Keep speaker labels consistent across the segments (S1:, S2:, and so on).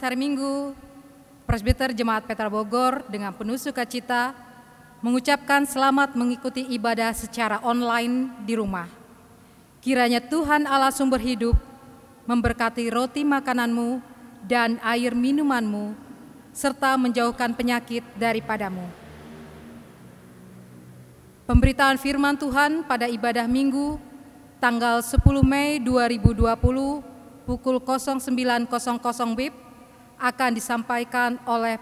S1: Selamat hari Minggu, Presbiter Jemaat Petra Bogor dengan penuh sukacita mengucapkan selamat mengikuti ibadah secara online di rumah. Kiranya Tuhan Allah sumber hidup memberkati roti makananmu dan air minumanmu, serta menjauhkan penyakit daripadamu. Pemberitaan firman Tuhan pada ibadah Minggu tanggal 10 Mei 2020 pukul 09.00 WIB akan disampaikan oleh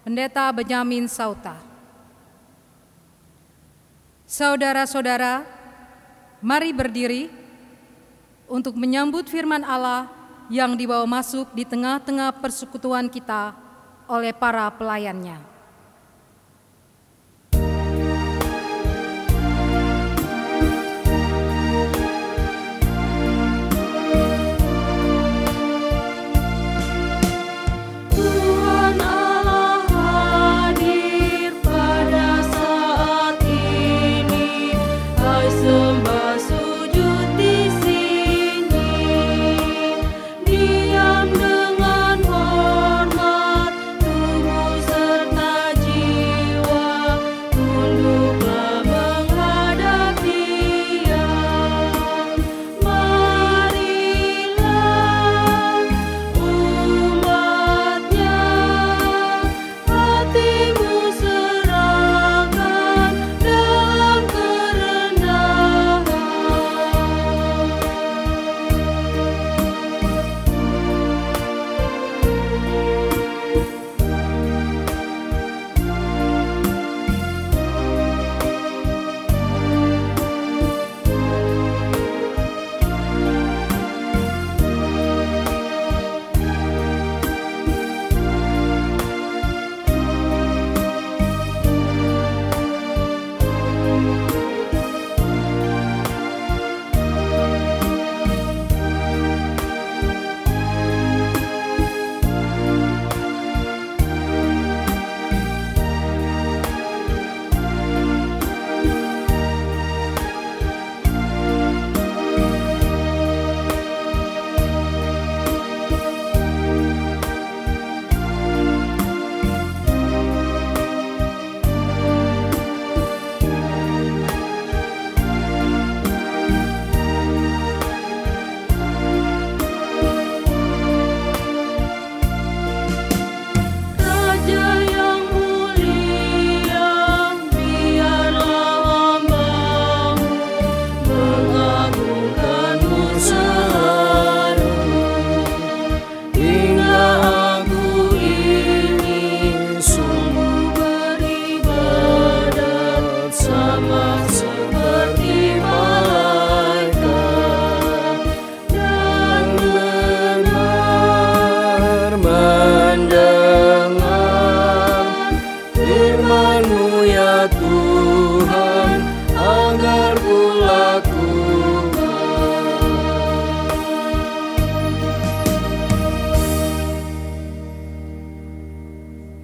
S1: Pendeta Benyamin Sauta. Saudara-saudara, mari berdiri untuk menyambut firman Allah yang dibawa masuk di tengah-tengah persekutuan kita oleh para pelayannya.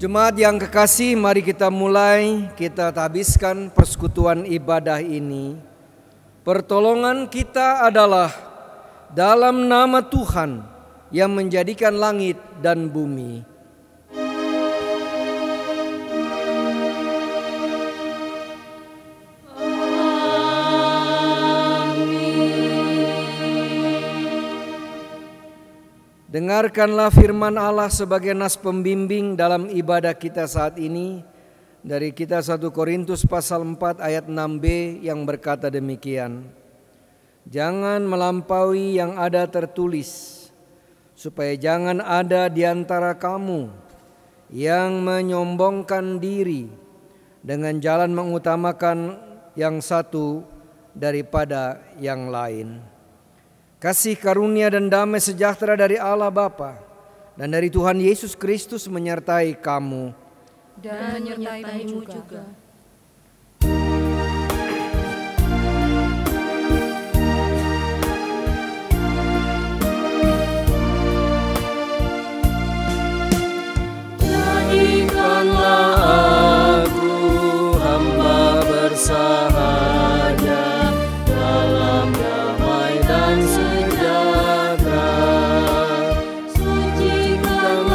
S2: Jemaat yang kekasih, mari kita mulai, kita habiskan persekutuan ibadah ini. Pertolongan kita adalah dalam nama Tuhan yang menjadikan langit dan bumi. Dengarkanlah firman Allah sebagai nas pembimbing dalam ibadah kita saat ini dari kita 1 Korintus pasal 4 ayat 6b yang berkata demikian. Jangan melampaui yang ada tertulis, supaya jangan ada di antara kamu yang menyombongkan diri dengan jalan mengutamakan yang satu daripada yang lain. Kasih karunia dan damai sejahtera dari Allah Bapa dan dari Tuhan Yesus Kristus menyertai kamu
S1: dan menyertai-Mu juga.
S3: Jadikanlah aku hamba bersahaja dalam damai dan sejahtera. Sucikanlah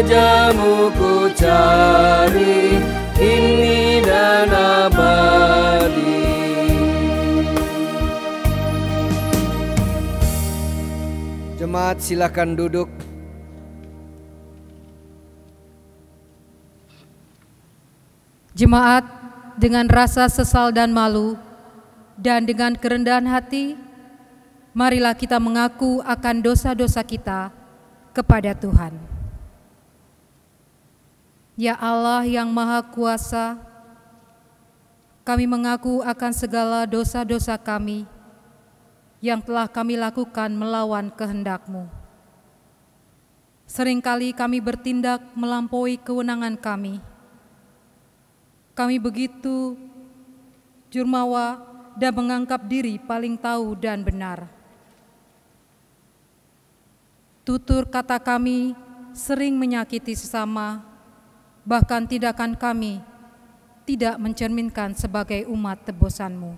S3: Rajamu ku cari kini dan abadi.
S2: Jemaat silakan duduk.
S1: Jemaat dengan rasa sesal dan malu dan dengan kerendahan hati, marilah kita mengaku akan dosa-dosa kita kepada Tuhan. Ya Allah yang Maha Kuasa, kami mengaku akan segala dosa-dosa kami yang telah kami lakukan melawan kehendak-Mu. Seringkali kami bertindak melampaui kewenangan kami. Kami begitu jurmawa dan menganggap diri paling tahu dan benar. Tutur kata kami sering menyakiti sesama, bahkan tindakan kami tidak mencerminkan sebagai umat tebusan-Mu.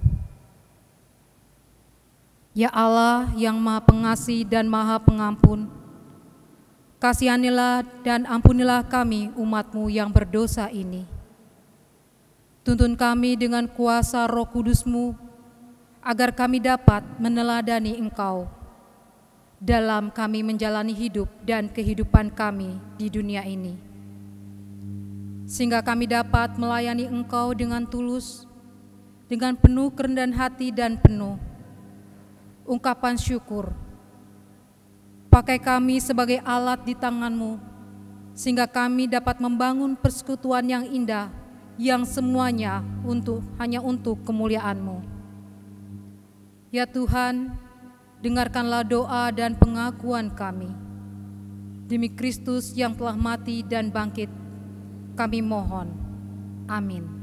S1: Ya Allah yang Maha Pengasih dan Maha Pengampun, kasihanilah dan ampunilah kami umat-Mu yang berdosa ini. Tuntun kami dengan kuasa Roh Kudus-Mu, agar kami dapat meneladani Engkau dalam kami menjalani hidup dan kehidupan kami di dunia ini. Sehingga kami dapat melayani Engkau dengan tulus, dengan penuh kerendahan hati dan penuh ungkapan syukur. Pakai kami sebagai alat di tangan-Mu, sehingga kami dapat membangun persekutuan yang indah, yang semuanya hanya untuk kemuliaan-Mu. Ya Tuhan, dengarkanlah doa dan pengakuan kami. Demi Kristus yang telah mati dan bangkit, kami mohon. Amin.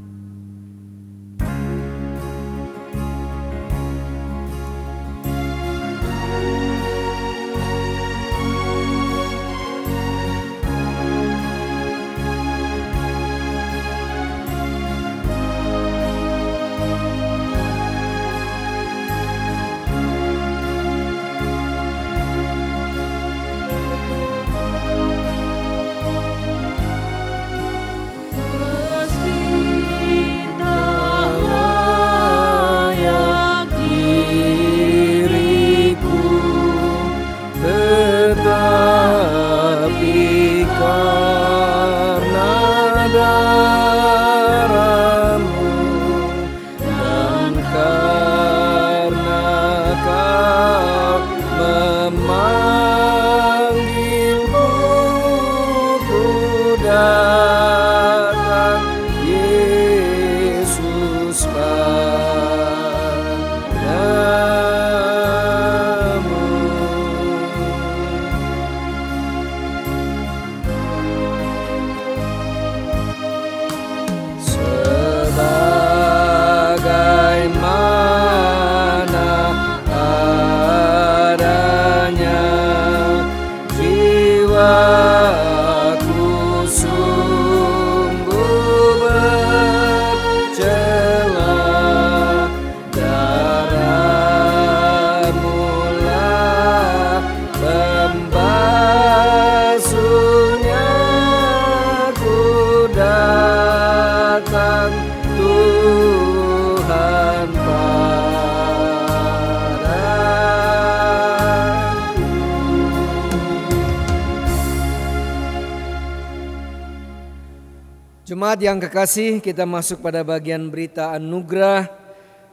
S2: Jemaat yang kekasih, kita masuk pada bagian berita anugerah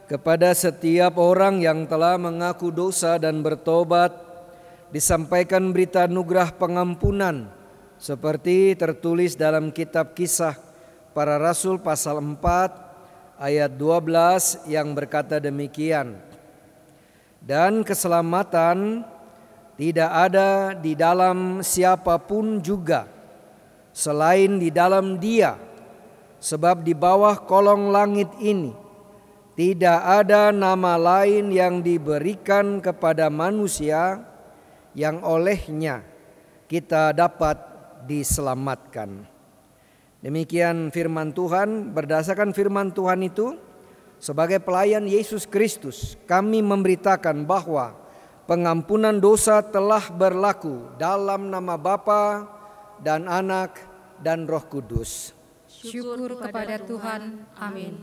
S2: kepada setiap orang yang telah mengaku dosa dan bertobat. Disampaikan berita anugerah pengampunan seperti tertulis dalam kitab Kisah Para Rasul pasal 4 ayat 12 yang berkata demikian. Dan keselamatan tidak ada di dalam siapapun juga selain di dalam Dia, sebab di bawah kolong langit ini tidak ada nama lain yang diberikan kepada manusia yang olehnya kita dapat diselamatkan. Demikian firman Tuhan. Berdasarkan firman Tuhan itu, sebagai pelayan Yesus Kristus, kami memberitakan bahwa pengampunan dosa telah berlaku dalam nama Bapa dan Anak, dan Roh Kudus.
S1: Syukur kepada Tuhan. Amin.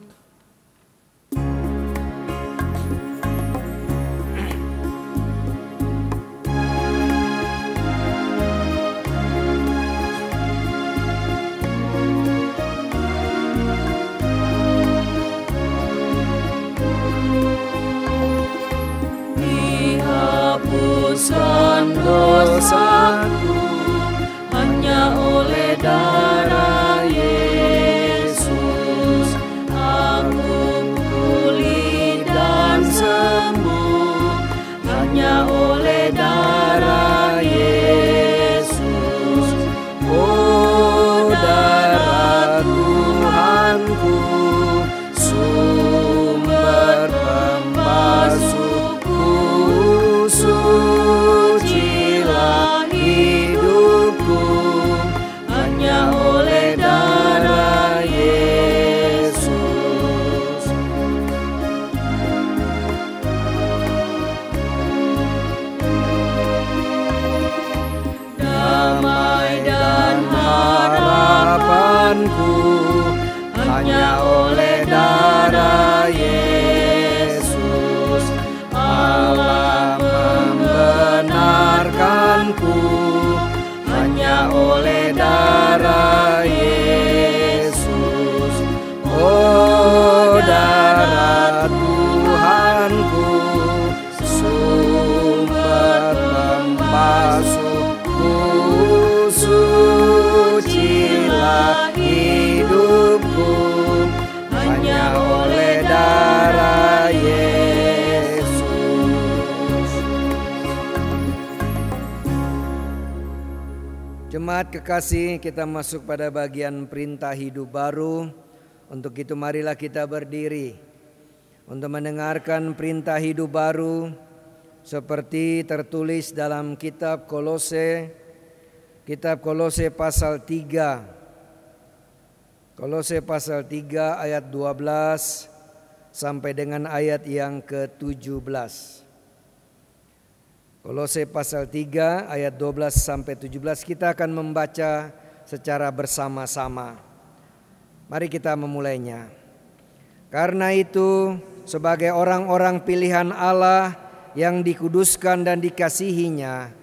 S3: Dihapuskan dosaku hanya oleh darah Yesus. Aku pulih dan sembuh hanya oleh darah Yesus. Oh, darah Tuhanku, sumber pembasuhku, sucilah hidupku hanya oleh darah Yesus. Damai dan harapanku hanya oleh darah Yesus. Allah membenarkanku hanya oleh darah Yesus. Oh, darah Tuhanku, sumber pembasuhku, sucilah hidupku hanya oleh darah Yesus.
S2: Jemaat kekasih, kita masuk pada bagian perintah hidup baru. Untuk itu marilah kita berdiri untuk mendengarkan perintah hidup baru seperti tertulis dalam kitab Kolose pasal 3. Kolose pasal 3 ayat 12 sampai dengan ayat yang ke-17. Kolose pasal 3 ayat 12 sampai 17 kita akan membaca secara bersama-sama. Mari kita memulainya. Karena itu, sebagai orang-orang pilihan Allah yang dikuduskan dan dikasihinya,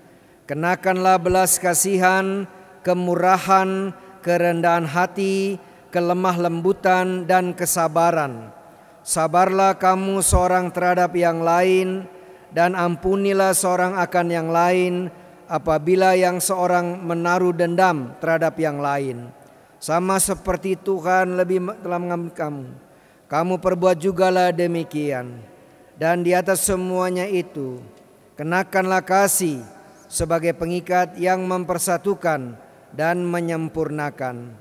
S2: kenakanlah belas kasihan, kemurahan, kerendahan hati, kelemah lembutan, dan kesabaran. Sabarlah kamu seorang terhadap yang lain, dan ampunilah seorang akan yang lain apabila yang seorang menaruh dendam terhadap yang lain. Sama seperti Tuhan lebih telah mengambil kamu, kamu perbuat jugalah demikian. Dan di atas semuanya itu, kenakanlah kasih sebagai pengikat yang mempersatukan dan menyempurnakan.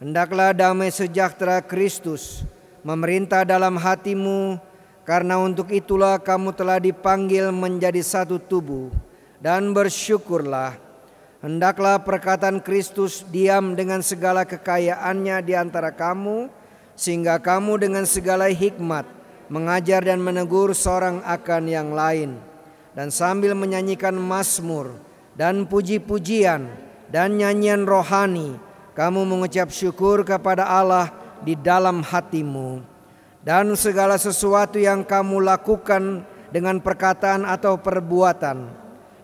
S2: Hendaklah damai sejahtera Kristus memerintah dalam hatimu, karena untuk itulah kamu telah dipanggil menjadi satu tubuh, dan bersyukurlah. Hendaklah perkataan Kristus diam dengan segala kekayaannya di antara kamu, sehingga kamu dengan segala hikmat mengajar dan menegur seorang akan yang lain, dan sambil menyanyikan mazmur dan puji-pujian dan nyanyian rohani, kamu mengucap syukur kepada Allah di dalam hatimu. Dan segala sesuatu yang kamu lakukan dengan perkataan atau perbuatan,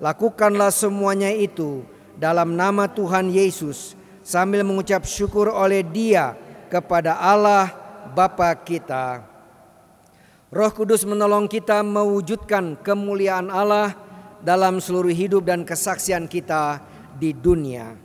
S2: lakukanlah semuanya itu dalam nama Tuhan Yesus, sambil mengucap syukur oleh Dia kepada Allah Bapa kita. Roh Kudus menolong kita mewujudkan kemuliaan Allah dalam seluruh hidup dan kesaksian kita di dunia.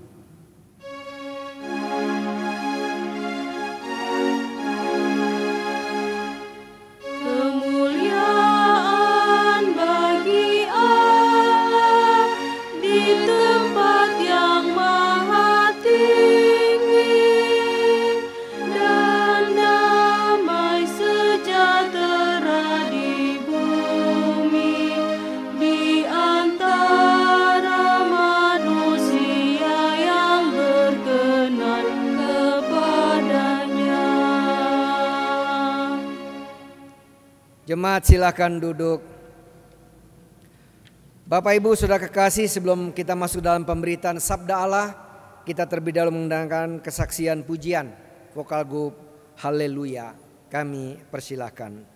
S2: Jemaat silakan duduk. Bapak Ibu sudah kekasih, sebelum kita masuk dalam pemberitaan sabda Allah, kita terlebih dahulu mendengarkan kesaksian pujian vokal group Haleluya. Kami persilahkan.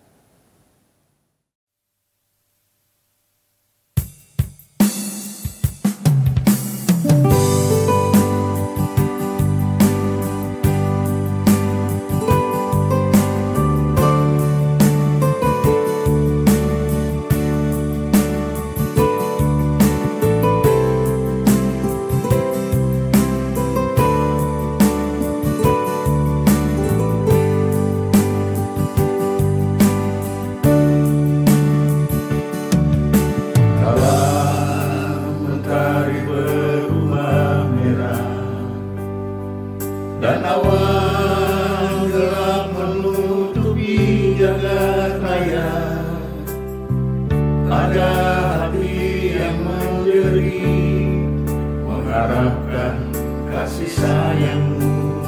S3: Dan awan gelap menutupi jagat raya. Ada hati yang menjerit mengharapkan kasih sayang-Mu.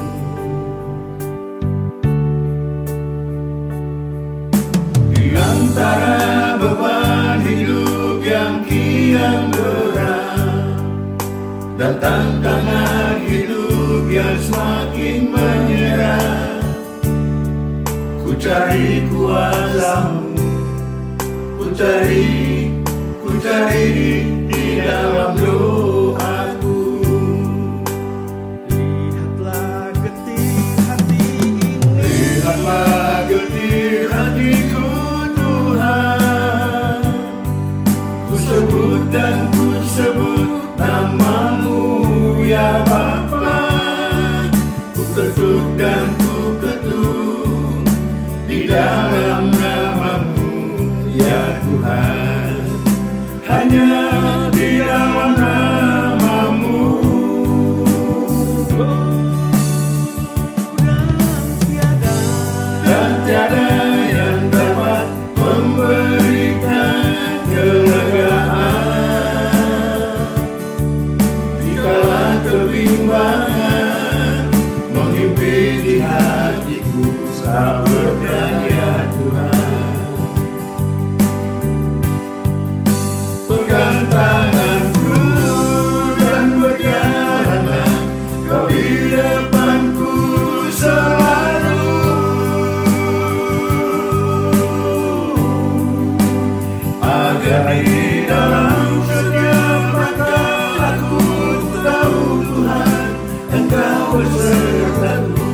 S3: Di antara beban hidup yang kian berat dan tantangan hidup yang semakin menyerah, ku cari kuasa-Mu, ku cari di dalam doaku. Lihatlah getir hati ini, lihatlah getir hatiku Tuhan. Ku sebut dan ku sebut nama-Mu ya Bapa. Ku ketuk dan ku ketuk di dalam nama-Mu ya Tuhan. Hanya di dalam nama-Mu. Dan tiada yang dapat memberikan kelegaan dikala kebimbangan menghimpit di hatiku. Sabarkan ya Tuhan. Pegang tanganku dan berjalanlah Kau di depanku selalu. Agar di dalam setiap langkah aku tahu Tuhan Engkau besertaku.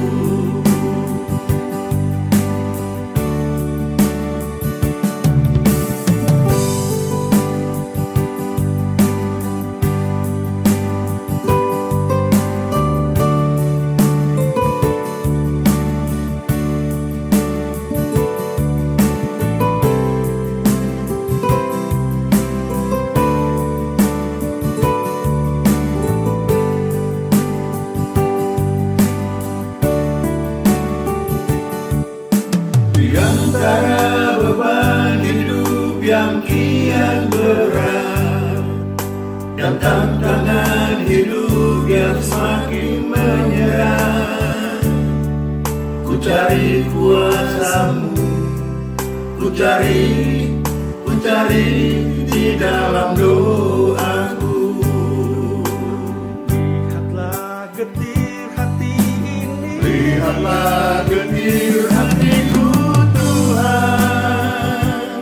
S3: Di antara beban hidup yang kian berat dan tantangan hidup yang semakin menyerah, ku cari kuasa-Mu, ku cari di dalam doaku. Lihatlah getir hati ini, lihatlah getir hatiku Tuhan.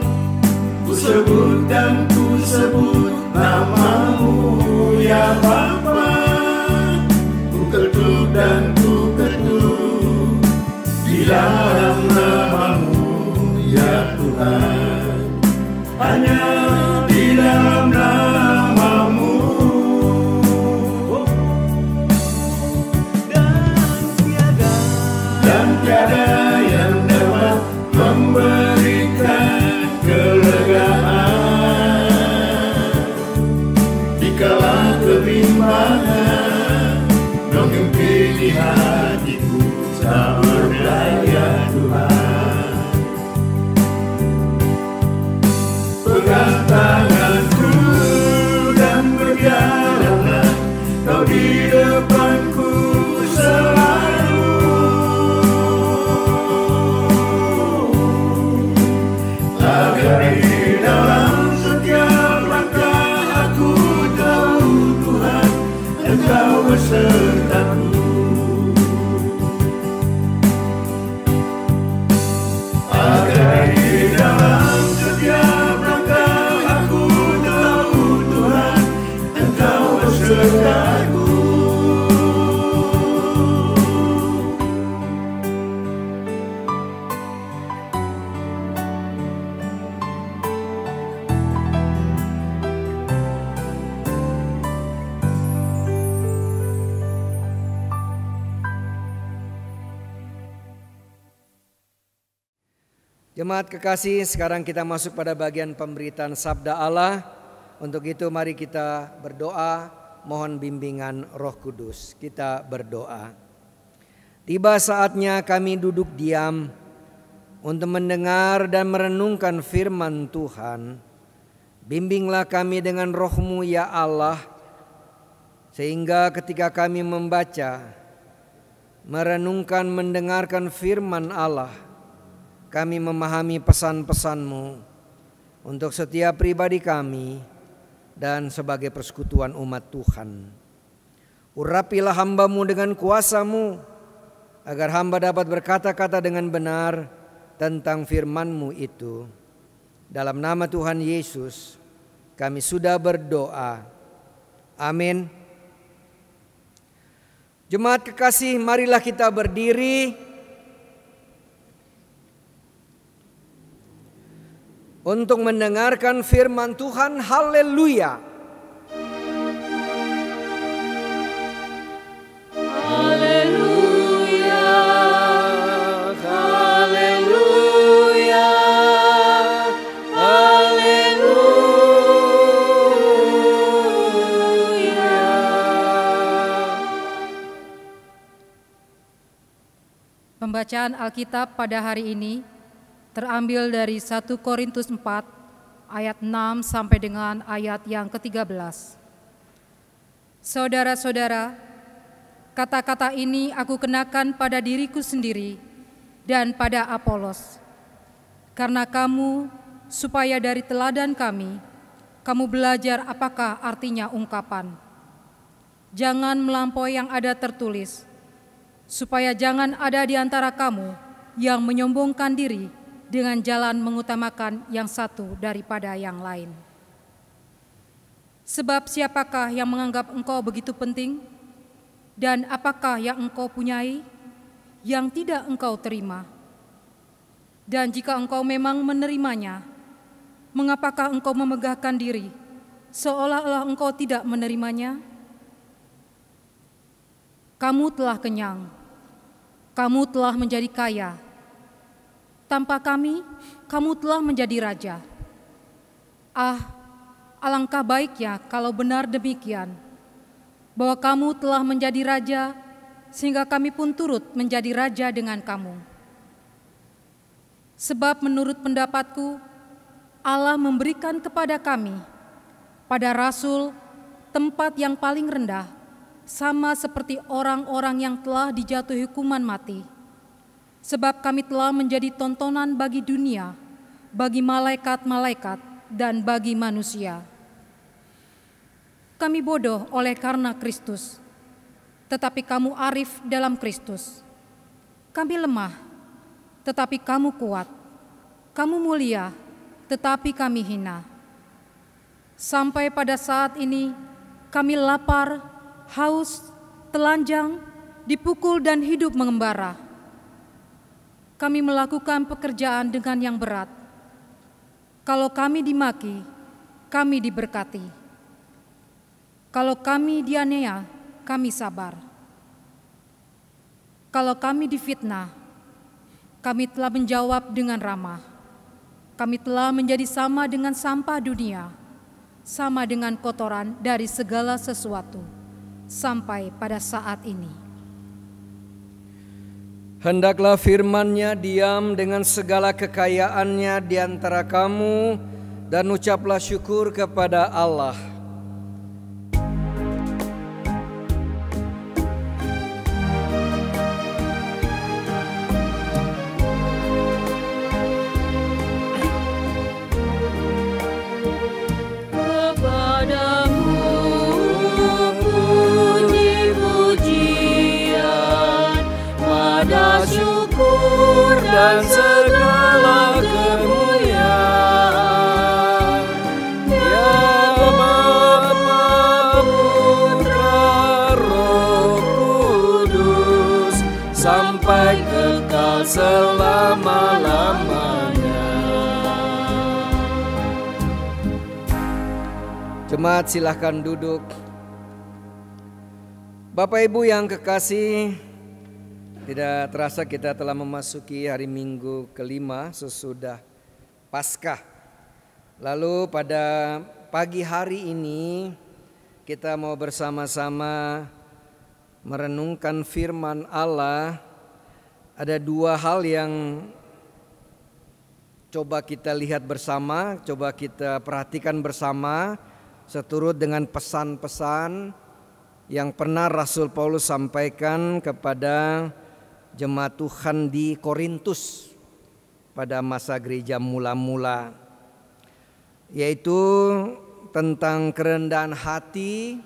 S3: Ku sebut dan ku sebut nama-Mu ya Bapa. Ku ketuk dan ku ketuk di dalam nama-Mu ya Tuhan. Hanya di dalam nama-Mu. Dan tiada yang dapat memberikan kelegaan dikala kebimbangan menghimpit di hatiku. Sabarkan ya Tuhan. Pegang tanganku dan berjalanlah Kau di depanku selalu. Agar di dalam setiap langkah aku tahu Tuhan Engkau besertaku. Agar di dalam setiap langkah aku tahu Tuhan, Engkau besertaku.
S2: Jemaat kekasih, sekarang kita masuk pada bagian pemberitaan sabda Allah. Untuk itu mari kita berdoa, mohon bimbingan Roh Kudus. Kita berdoa. Tiba saatnya kami duduk diam untuk mendengar dan merenungkan firman Tuhan. Bimbinglah kami dengan Roh-Mu ya Allah, sehingga ketika kami membaca, merenungkan, mendengarkan firman Allah, kami memahami pesan-pesan-Mu untuk setiap pribadi kami dan sebagai persekutuan umat Tuhan. Urapilah hamba-Mu dengan kuasa-Mu, agar hamba dapat berkata-kata dengan benar tentang firman-Mu itu. Dalam nama Tuhan Yesus kami sudah berdoa. Amin. Jemaat kekasih, marilah kita berdiri untuk mendengarkan firman Tuhan. Haleluya.
S4: Haleluya. Haleluya. Haleluya.
S1: Pembacaan Alkitab pada hari ini terambil dari 1 Korintus 4 ayat 6 sampai dengan ayat yang ke-13. Saudara-saudara, kata-kata ini aku kenakan pada diriku sendiri dan pada Apolos, karena kamu, supaya dari teladan kami, kamu belajar apakah artinya ungkapan. Jangan melampaui yang ada tertulis, supaya jangan ada di antara kamu yang menyombongkan diri dengan jalan mengutamakan yang satu daripada yang lain. Sebab siapakah yang menganggap engkau begitu penting? Dan apakah yang engkau punyai yang tidak engkau terima? Dan jika engkau memang menerimanya, mengapakah engkau memegahkan diri seolah-olah engkau tidak menerimanya? Kamu telah kenyang, kamu telah menjadi kaya. Tanpa kami, kamu telah menjadi raja. Alangkah baiknya kalau benar demikian, bahwa kamu telah menjadi raja, sehingga kami pun turut menjadi raja dengan kamu. Sebab menurut pendapatku, Allah memberikan kepada kami, pada rasul, tempat yang paling rendah, sama seperti orang-orang yang telah dijatuhi hukuman mati. Sebab kami telah menjadi tontonan bagi dunia, bagi malaikat-malaikat, dan bagi manusia. Kami bodoh oleh karena Kristus, tetapi kamu arif dalam Kristus. Kami lemah, tetapi kamu kuat. Kamu mulia, tetapi kami hina. Sampai pada saat ini, kami lapar, haus, telanjang, dipukul dan hidup mengembara. Kami melakukan pekerjaan dengan yang berat. Kalau kami dimaki, kami diberkati. Kalau kami dianiaya, kami sabar. Kalau kami difitnah, kami telah menjawab dengan ramah. Kami telah menjadi sama dengan sampah dunia, sama dengan kotoran dari segala sesuatu, sampai pada saat ini.
S2: Hendaklah firman-Nya diam dengan segala kekayaannya di antara kamu, dan ucaplah syukur kepada Allah.
S4: Kepadamu puji-puji
S2: sampai kekal selama-lamanya. Jemaat silahkan duduk. Bapak Ibu yang kekasih, tidak terasa kita telah memasuki hari Minggu kelima sesudah Paskah. Lalu pada pagi hari ini kita mau bersama-sama merenungkan firman Allah. Ada dua hal yang coba kita lihat bersama, coba kita perhatikan bersama, seturut dengan pesan-pesan yang pernah Rasul Paulus sampaikan kepada jemaat Tuhan di Korintus pada masa gereja mula-mula, yaitu tentang kerendahan hati,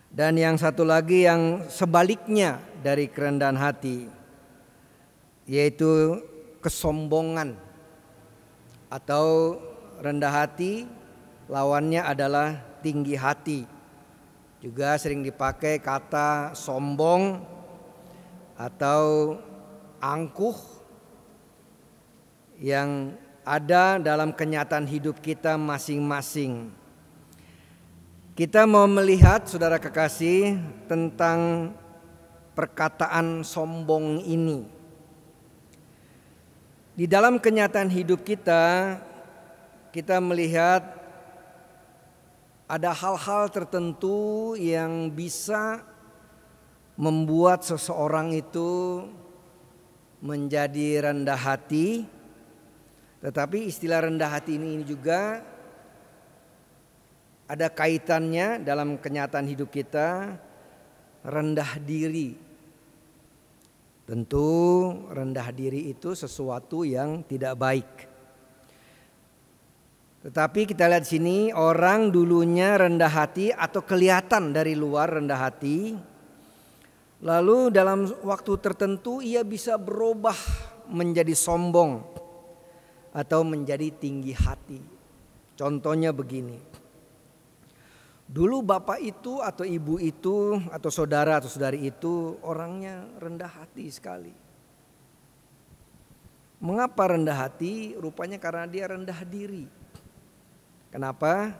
S2: dan yang satu lagi yang sebaliknya dari kerendahan hati, yaitu kesombongan atau rendah hati, lawannya adalah tinggi hati. Juga sering dipakai kata sombong atau angkuh yang ada dalam kenyataan hidup kita masing-masing. Kita mau melihat, saudara kekasih, tentang perkataan sombong ini. Di dalam kenyataan hidup kita, kita melihat ada hal-hal tertentu yang bisa membuat seseorang itu menjadi rendah hati. Tetapi istilah rendah hati ini juga ada kaitannya dalam kenyataan hidup kita, rendah diri. Tentu rendah diri itu sesuatu yang tidak baik. Tetapi kita lihat sini, orang dulunya rendah hati atau kelihatan dari luar rendah hati, lalu dalam waktu tertentu ia bisa berubah menjadi sombong atau menjadi tinggi hati. Contohnya begini. Dulu bapak itu atau ibu itu atau saudara atau saudari itu orangnya rendah hati sekali. Mengapa rendah hati? Rupanya karena dia rendah diri. Kenapa?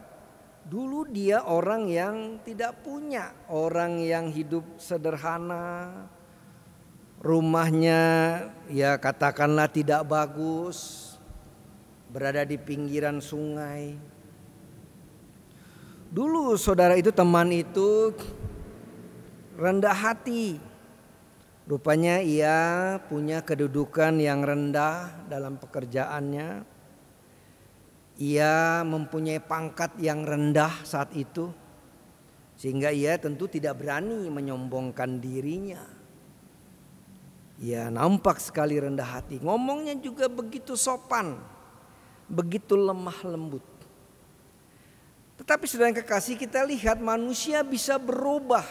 S2: Dulu dia orang yang tidak punya, orang yang hidup sederhana, rumahnya ya katakanlah tidak bagus, berada di pinggiran sungai. Dulu saudara itu, teman itu rendah hati. Rupanya ia punya kedudukan yang rendah dalam pekerjaannya. Ia mempunyai pangkat yang rendah saat itu, sehingga ia tentu tidak berani menyombongkan dirinya. Ia nampak sekali rendah hati. Ngomongnya juga begitu sopan, begitu lemah lembut. Tetapi saudara yang kekasih, kita lihat manusia bisa berubah.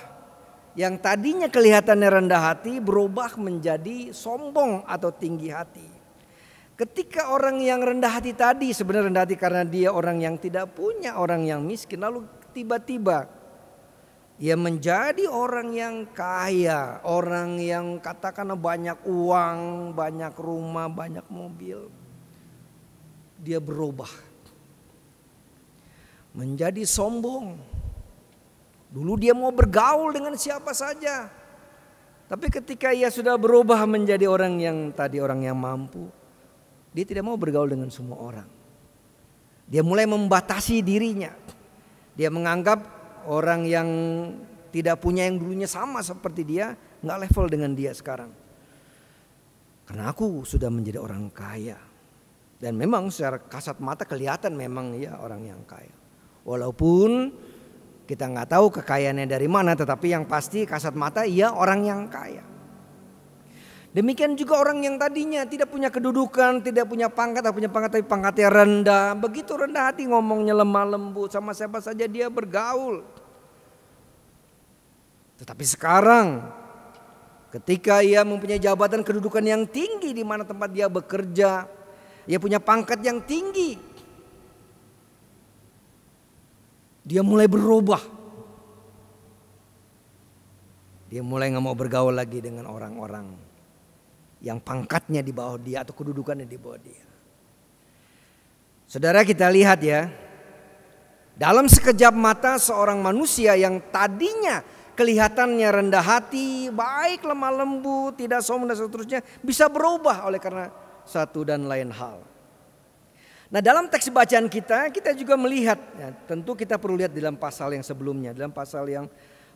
S2: Yang tadinya kelihatannya rendah hati berubah menjadi sombong atau tinggi hati. Ketika orang yang rendah hati tadi sebenarnya rendah hati karena dia orang yang tidak punya, orang yang miskin. Lalu tiba-tiba ia menjadi orang yang kaya, orang yang katakanlah banyak uang, banyak rumah, banyak mobil. Dia berubah menjadi sombong. Dulu dia mau bergaul dengan siapa saja. Tapi ketika ia sudah berubah menjadi orang yang tadi orang yang mampu, dia tidak mau bergaul dengan semua orang. Dia mulai membatasi dirinya. Dia menganggap orang yang tidak punya yang dulunya sama seperti dia nggak level dengan dia sekarang. Karena aku sudah menjadi orang kaya. Dan memang secara kasat mata kelihatan memang ya orang yang kaya. Walaupun kita nggak tahu kekayaannya dari mana, tetapi yang pasti kasat mata ia orang yang kaya. Demikian juga orang yang tadinya tidak punya kedudukan, tidak punya pangkat, atau punya pangkat tapi pangkatnya rendah. Begitu rendah hati, ngomongnya lemah lembut, sama siapa saja dia bergaul. Tetapi sekarang ketika ia mempunyai jabatan kedudukan yang tinggi di mana tempat dia bekerja, ia punya pangkat yang tinggi, dia mulai berubah. Dia mulai gak mau bergaul lagi dengan orang-orang yang pangkatnya di bawah dia atau kedudukannya di bawah dia. Saudara, kita lihat ya, dalam sekejap mata seorang manusia yang tadinya kelihatannya rendah hati, baik, lemah lembut, tidak sombong dan seterusnya, bisa berubah oleh karena satu dan lain hal. Nah, dalam teks bacaan kita juga melihat, ya, tentu kita perlu lihat dalam pasal yang sebelumnya. Dalam pasal yang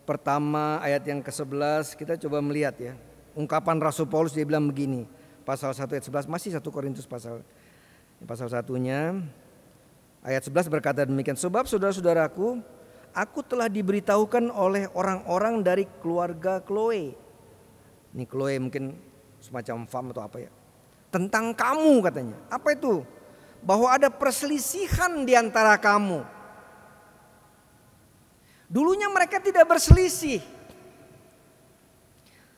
S2: pertama ayat yang ke-11 kita coba melihat ya. Ungkapan Rasul Paulus, dia bilang begini. Pasal 1 ayat 11, masih 1 Korintus pasal 1-nya. Ayat 11 berkata demikian. Sebab saudara-saudaraku, aku telah diberitahukan oleh orang-orang dari keluarga Chloe. Ini Chloe mungkin semacam fam atau apa ya. Tentang kamu katanya. Apa itu? Bahwa ada perselisihan di antara kamu. Dulunya mereka tidak berselisih.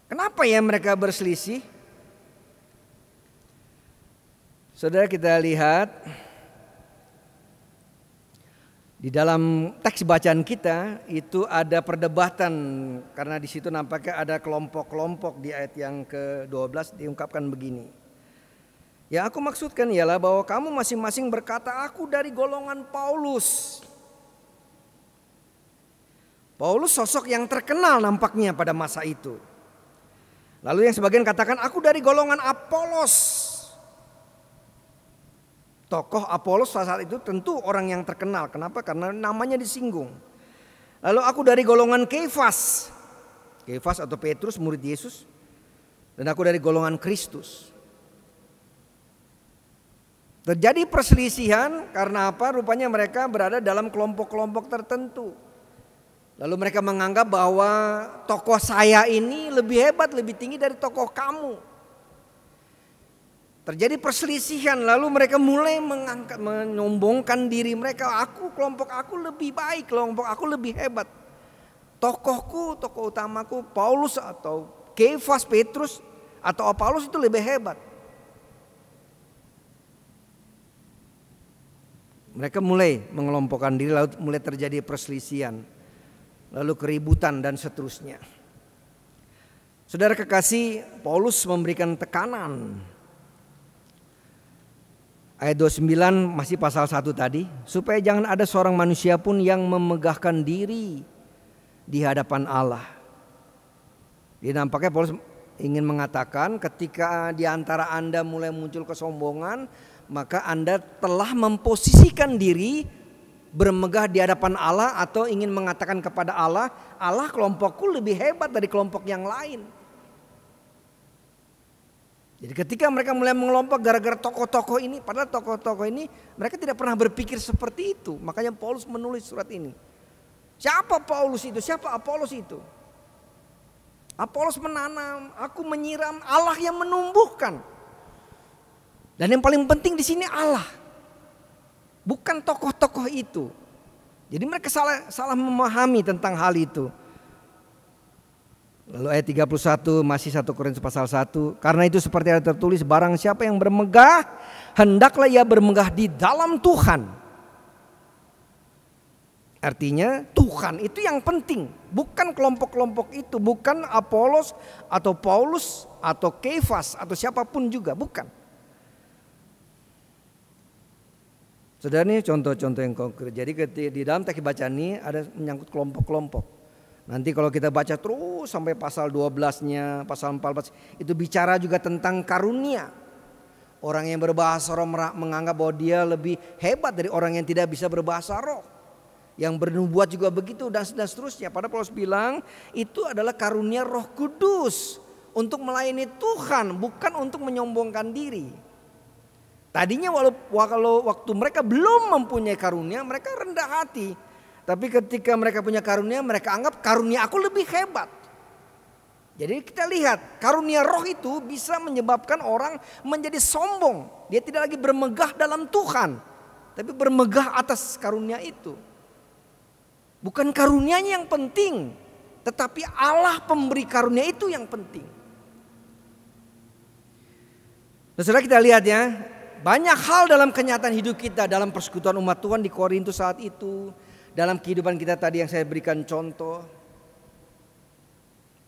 S2: Kenapa ya mereka berselisih? Saudara, kita lihat di dalam teks bacaan kita itu ada perdebatan, karena di situ nampaknya ada kelompok-kelompok. Di ayat yang ke-12 diungkapkan begini. Yang aku maksudkan ialah bahwa kamu masing-masing berkata, aku dari golongan Paulus. Paulus sosok yang terkenal nampaknya pada masa itu. Lalu yang sebagian katakan, aku dari golongan Apolos. Tokoh Apolos saat itu tentu orang yang terkenal. Kenapa? Karena namanya disinggung. Lalu aku dari golongan Kefas. Kefas atau Petrus, murid Yesus. Dan aku dari golongan Kristus. Terjadi perselisihan karena apa? Rupanya mereka berada dalam kelompok-kelompok tertentu. Lalu mereka menganggap bahwa tokoh saya ini lebih hebat, lebih tinggi dari tokoh kamu. Terjadi perselisihan, lalu mereka mulai menyombongkan diri mereka. Kelompok aku lebih baik, kelompok aku lebih hebat. Tokohku, tokoh utamaku Paulus atau Kefas, Petrus atau Apolos itu lebih hebat. Mereka mulai mengelompokkan diri, lalu mulai terjadi perselisihan, lalu keributan dan seterusnya. Saudara kekasih, Paulus memberikan tekanan. Ayat 29 masih pasal 1 tadi, supaya jangan ada seorang manusia pun yang memegahkan diri di hadapan Allah. Jadi nampaknya Paulus ingin mengatakan, ketika di antara Anda mulai muncul kesombongan, maka Anda telah memposisikan diri bermegah di hadapan Allah, atau ingin mengatakan kepada Allah, Allah, kelompokku lebih hebat dari kelompok yang lain. Jadi ketika mereka mulai mengelompok gara-gara tokoh-tokoh ini, padahal tokoh-tokoh ini mereka tidak pernah berpikir seperti itu. Makanya Paulus menulis surat ini. Siapa Paulus itu? Siapa Apolos itu? Apolos menanam, aku menyiram, Allah yang menumbuhkan. Dan yang paling penting di sini Allah, bukan tokoh-tokoh itu. Jadi mereka salah memahami tentang hal itu. Lalu ayat 31 masih 1 Korintus pasal 1. Karena itu seperti ada tertulis, barang siapa yang bermegah, hendaklah ia bermegah di dalam Tuhan. Artinya Tuhan itu yang penting, bukan kelompok-kelompok itu, bukan Apolos atau Paulus atau Kefas atau siapapun juga, bukan. Saudara, ini contoh-contoh yang konkret. Jadi di dalam teks bacaan ini ada menyangkut kelompok-kelompok. Nanti kalau kita baca terus sampai pasal 12-nya, pasal 14, itu bicara juga tentang karunia. Orang yang berbahasa roh menganggap bahwa dia lebih hebat dari orang yang tidak bisa berbahasa roh. Yang bernubuat juga begitu dan seterusnya. Padahal Paulus bilang itu adalah karunia Roh Kudus untuk melayani Tuhan, bukan untuk menyombongkan diri. Tadinya kalau waktu mereka belum mempunyai karunia, mereka rendah hati. Tapi ketika mereka punya karunia, mereka anggap karunia aku lebih hebat. Jadi kita lihat, karunia roh itu bisa menyebabkan orang menjadi sombong. Dia tidak lagi bermegah dalam Tuhan, tapi bermegah atas karunia itu. Bukan karunianya yang penting, tetapi Allah pemberi karunia itu yang penting. Nah, saudara, kita lihat ya, banyak hal dalam kenyataan hidup kita, dalam persekutuan umat Tuhan di Korintus saat itu, dalam kehidupan kita tadi yang saya berikan contoh.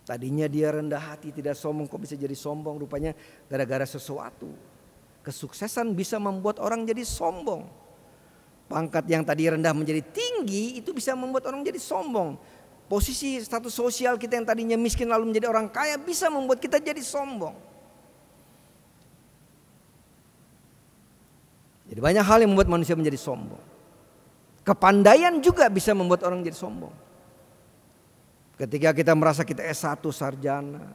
S2: Tadinya dia rendah hati, tidak sombong, kok bisa jadi sombong? Rupanya gara-gara sesuatu. Kesuksesan bisa membuat orang jadi sombong. Pangkat yang tadi rendah menjadi tinggi itu bisa membuat orang jadi sombong. Posisi status sosial kita yang tadinya miskin lalu menjadi orang kaya bisa membuat kita jadi sombong. Jadi banyak hal yang membuat manusia menjadi sombong. Kepandaian juga bisa membuat orang jadi sombong. Ketika kita merasa kita S1 sarjana,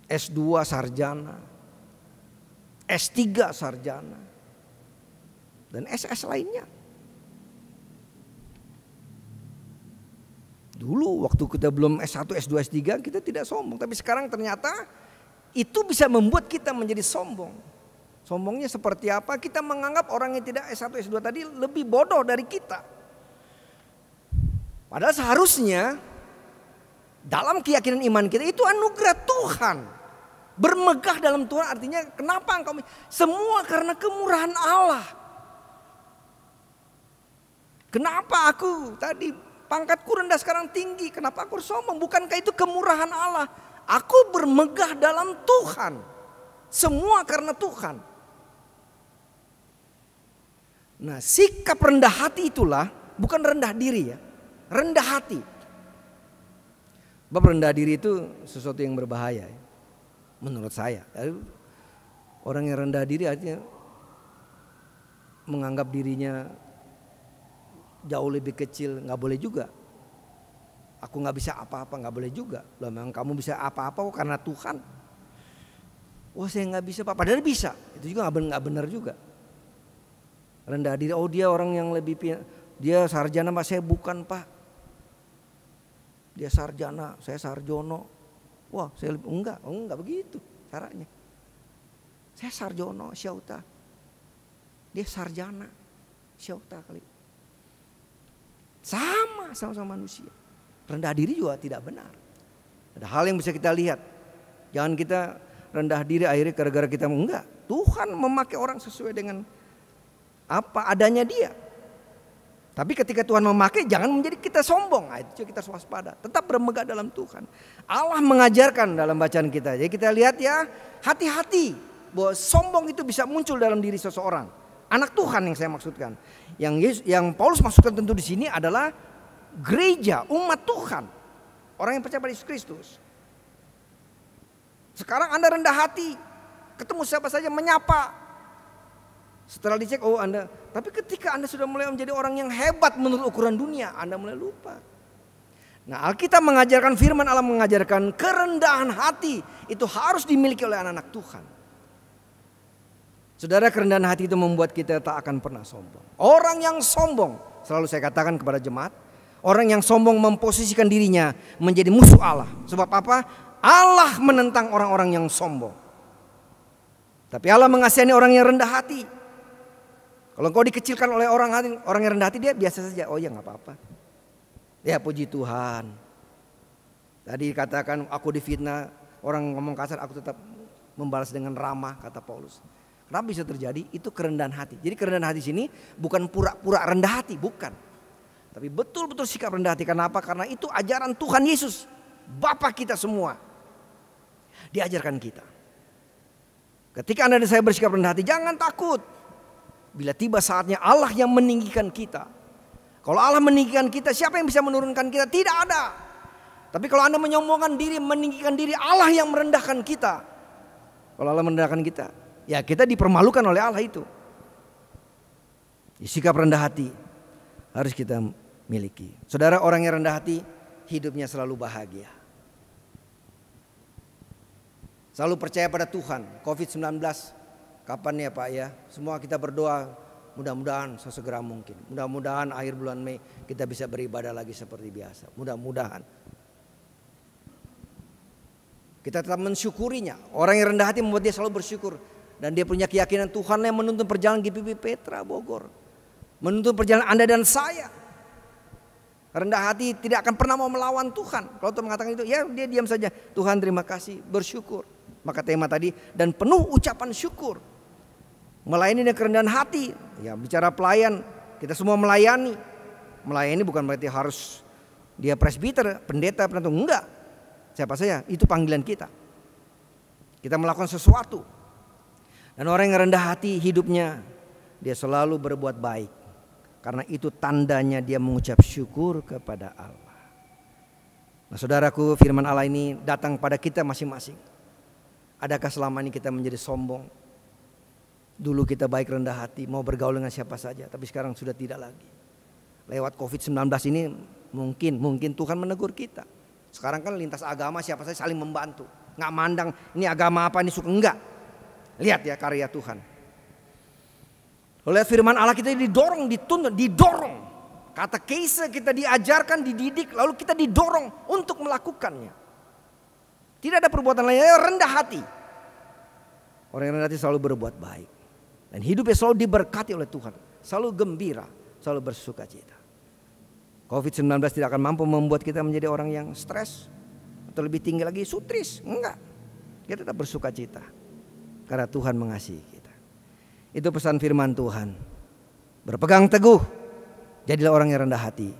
S2: S2 sarjana, S3 sarjana, dan SS lainnya. Dulu waktu kita belum S1, S2, S3 kita tidak sombong. Tapi sekarang ternyata itu bisa membuat kita menjadi sombong. Sombongnya seperti apa? Kita menganggap orang yang tidak S1, S2 tadi lebih bodoh dari kita. Padahal seharusnya dalam keyakinan iman kita itu anugerah Tuhan. Bermegah dalam Tuhan artinya kenapa engkau? Semua karena kemurahan Allah. Kenapa aku tadi pangkatku rendah sekarang tinggi? Kenapa aku sombong? Bukankah itu kemurahan Allah? Aku bermegah dalam Tuhan. Semua karena Tuhan. Nah, sikap rendah hati itulah bukan rendah diri ya. Rendah hati. Sebab rendah diri itu sesuatu yang berbahaya ya. Menurut saya. Orang yang rendah diri artinya menganggap dirinya jauh lebih kecil, nggak boleh juga. Aku nggak bisa apa-apa, nggak boleh juga. Loh, memang kamu bisa apa-apa kok karena Tuhan. Wah, saya nggak bisa, Pak. Padahal bisa. Itu juga nggak benar juga. Rendah diri. Oh, dia orang yang lebih, dia sarjana, Pak. Saya bukan, Pak. Dia sarjana, saya sarjono. Wah, saya enggak begitu caranya. Saya sarjono, syauta. Dia sarjana, syauta kali. Sama manusia. Rendah diri juga tidak benar. Ada hal yang bisa kita lihat. Jangan kita rendah diri akhirnya gara-gara kita enggak. Tuhan memakai orang sesuai dengan apa adanya dia. Tapi ketika Tuhan memakai jangan menjadi kita sombong. Nah, itu kita waspada. Tetap bermegah dalam Tuhan. Allah mengajarkan dalam bacaan kita. Jadi kita lihat ya, hati-hati bahwa sombong itu bisa muncul dalam diri seseorang. Anak Tuhan yang saya maksudkan. Yang Paulus maksudkan tentu di sini adalah gereja, umat Tuhan. Orang yang percaya pada Yesus Kristus. Sekarang Anda rendah hati. Ketemu siapa saja menyapa. Setelah dicek, oh Anda. Tapi ketika Anda sudah mulai menjadi orang yang hebat menurut ukuran dunia, Anda mulai lupa. Nah, Alkitab mengajarkan, firman Allah mengajarkan kerendahan hati itu harus dimiliki oleh anak-anak Tuhan. Saudara, kerendahan hati itu membuat kita tak akan pernah sombong. Orang yang sombong, selalu saya katakan kepada jemaat, orang yang sombong memposisikan dirinya menjadi musuh Allah. Sebab apa? Allah menentang orang-orang yang sombong. Tapi Allah mengasihani orang yang rendah hati. Kalau engkau dikecilkan oleh orang yang rendah hati, dia biasa saja. Oh ya gak apa-apa. Ya puji Tuhan. Tadi katakan aku difitnah, orang ngomong kasar, aku tetap membalas dengan ramah, kata Paulus. Kenapa bisa terjadi? Itu kerendahan hati. Jadi kerendahan hati sini bukan pura-pura rendah hati, bukan. Tapi betul-betul sikap rendah hati. Kenapa? Karena itu ajaran Tuhan Yesus, Bapa kita semua. Diajarkan kita. Ketika Anda dan saya bersikap rendah hati, jangan takut. Bila tiba saatnya Allah yang meninggikan kita. Kalau Allah meninggikan kita, siapa yang bisa menurunkan kita? Tidak ada. Tapi kalau Anda menyombongkan diri, meninggikan diri, Allah yang merendahkan kita. Kalau Allah merendahkan kita, ya kita dipermalukan oleh Allah itu. Sikap rendah hati harus kita miliki. Saudara, orang yang rendah hati hidupnya selalu bahagia. Selalu percaya pada Tuhan. Covid-19 kapan ya Pak ya? Semua kita berdoa mudah-mudahan sesegera mungkin. Mudah-mudahan akhir bulan Mei kita bisa beribadah lagi seperti biasa. Mudah-mudahan. Kita tetap mensyukurinya. Orang yang rendah hati membuat dia selalu bersyukur. Dan dia punya keyakinan Tuhan yang menuntun perjalanan GPB Petra Bogor. Menuntun perjalanan Anda dan saya. Rendah hati tidak akan pernah mau melawan Tuhan. Kalau Tuhan mengatakan itu, ya dia diam saja. Tuhan terima kasih, bersyukur. Maka tema tadi, dan penuh ucapan syukur. Melayani dengan kerendahan hati. Ya bicara pelayan, kita semua melayani. Melayani bukan berarti harus dia presbiter, pendeta, penentu. Enggak. Siapa saya? Itu panggilan kita. Kita melakukan sesuatu. Dan orang yang rendah hati hidupnya, dia selalu berbuat baik. Karena itu tandanya dia mengucap syukur kepada Allah. Nah saudaraku, firman Allah ini datang pada kita masing-masing. Adakah selama ini kita menjadi sombong? Dulu kita baik rendah hati, mau bergaul dengan siapa saja. Tapi sekarang sudah tidak lagi. Lewat COVID-19 ini mungkin Tuhan menegur kita. Sekarang kan lintas agama siapa saja saling membantu. Nggak mandang ini agama apa, ini suka. Enggak. Lihat ya karya Tuhan. Oleh firman Allah kita didorong, dituntut, didorong. Kata keise kita diajarkan, dididik, lalu kita didorong untuk melakukannya. Tidak ada perbuatan lain, rendah hati. Orang yang rendah hati selalu berbuat baik. Dan hidupnya selalu diberkati oleh Tuhan. Selalu gembira, selalu bersuka cita. COVID-19 tidak akan mampu membuat kita menjadi orang yang stres. Atau lebih tinggi lagi sutris. Enggak. Kita tetap bersuka cita. Karena Tuhan mengasihi kita. Itu pesan firman Tuhan. Berpegang teguh. Jadilah orang yang rendah hati.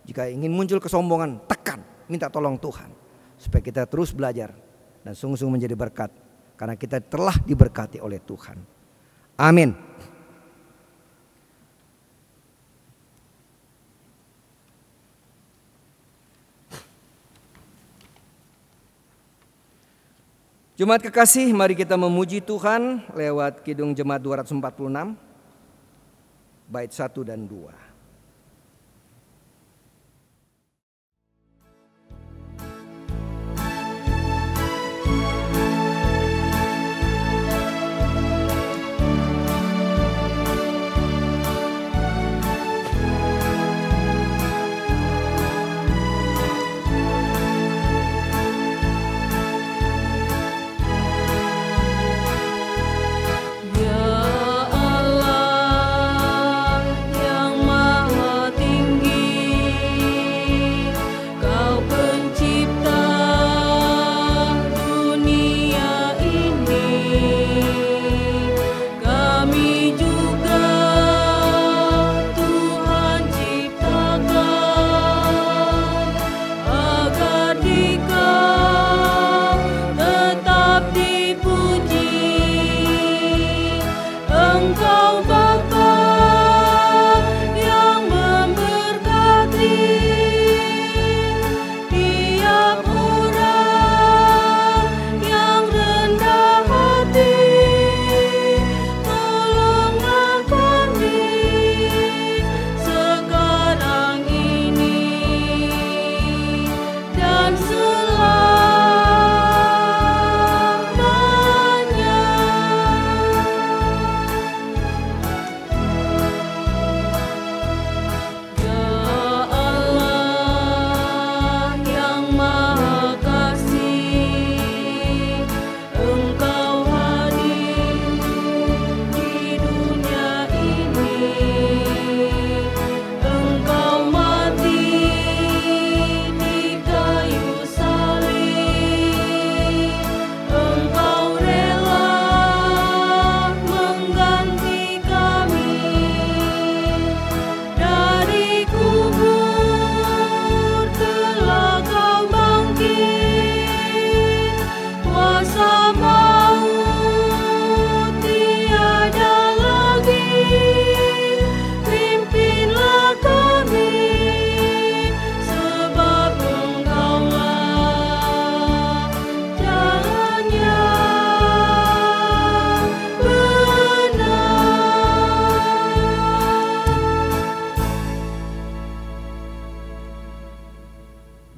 S2: Jika ingin muncul kesombongan, tekan. Minta tolong Tuhan. Supaya kita terus belajar. Dan sungguh-sungguh menjadi berkat. Karena kita telah diberkati oleh Tuhan. Amin. Jemaat kekasih, mari kita memuji Tuhan lewat Kidung Jemaat 246, bait 1 dan 2.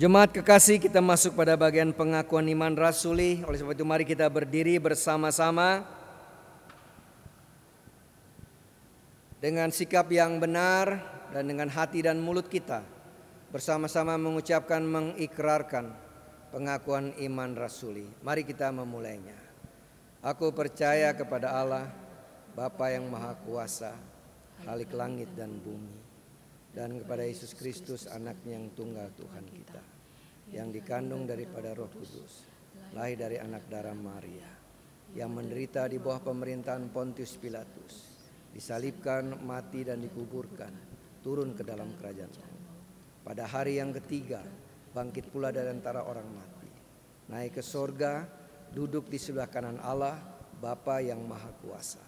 S2: Jemaat kekasih, kita masuk pada bagian pengakuan iman rasuli. Oleh sebab itu mari kita berdiri bersama-sama dengan sikap yang benar dan dengan hati dan mulut kita bersama-sama mengucapkan, mengikrarkan pengakuan iman rasuli. Mari kita memulainya. Aku percaya kepada Allah, Bapa yang Maha Kuasa, Khalik langit dan bumi, dan kepada Yesus Kristus anaknya yang tunggal Tuhan kita, yang dikandung daripada Roh Kudus, lahir dari anak darah Maria, yang menderita di bawah pemerintahan Pontius Pilatus, disalibkan, mati dan dikuburkan, turun ke dalam kerajaan Allah, pada hari yang ketiga bangkit pula dari antara orang mati, naik ke sorga, duduk di sebelah kanan Allah Bapa yang Maha Kuasa,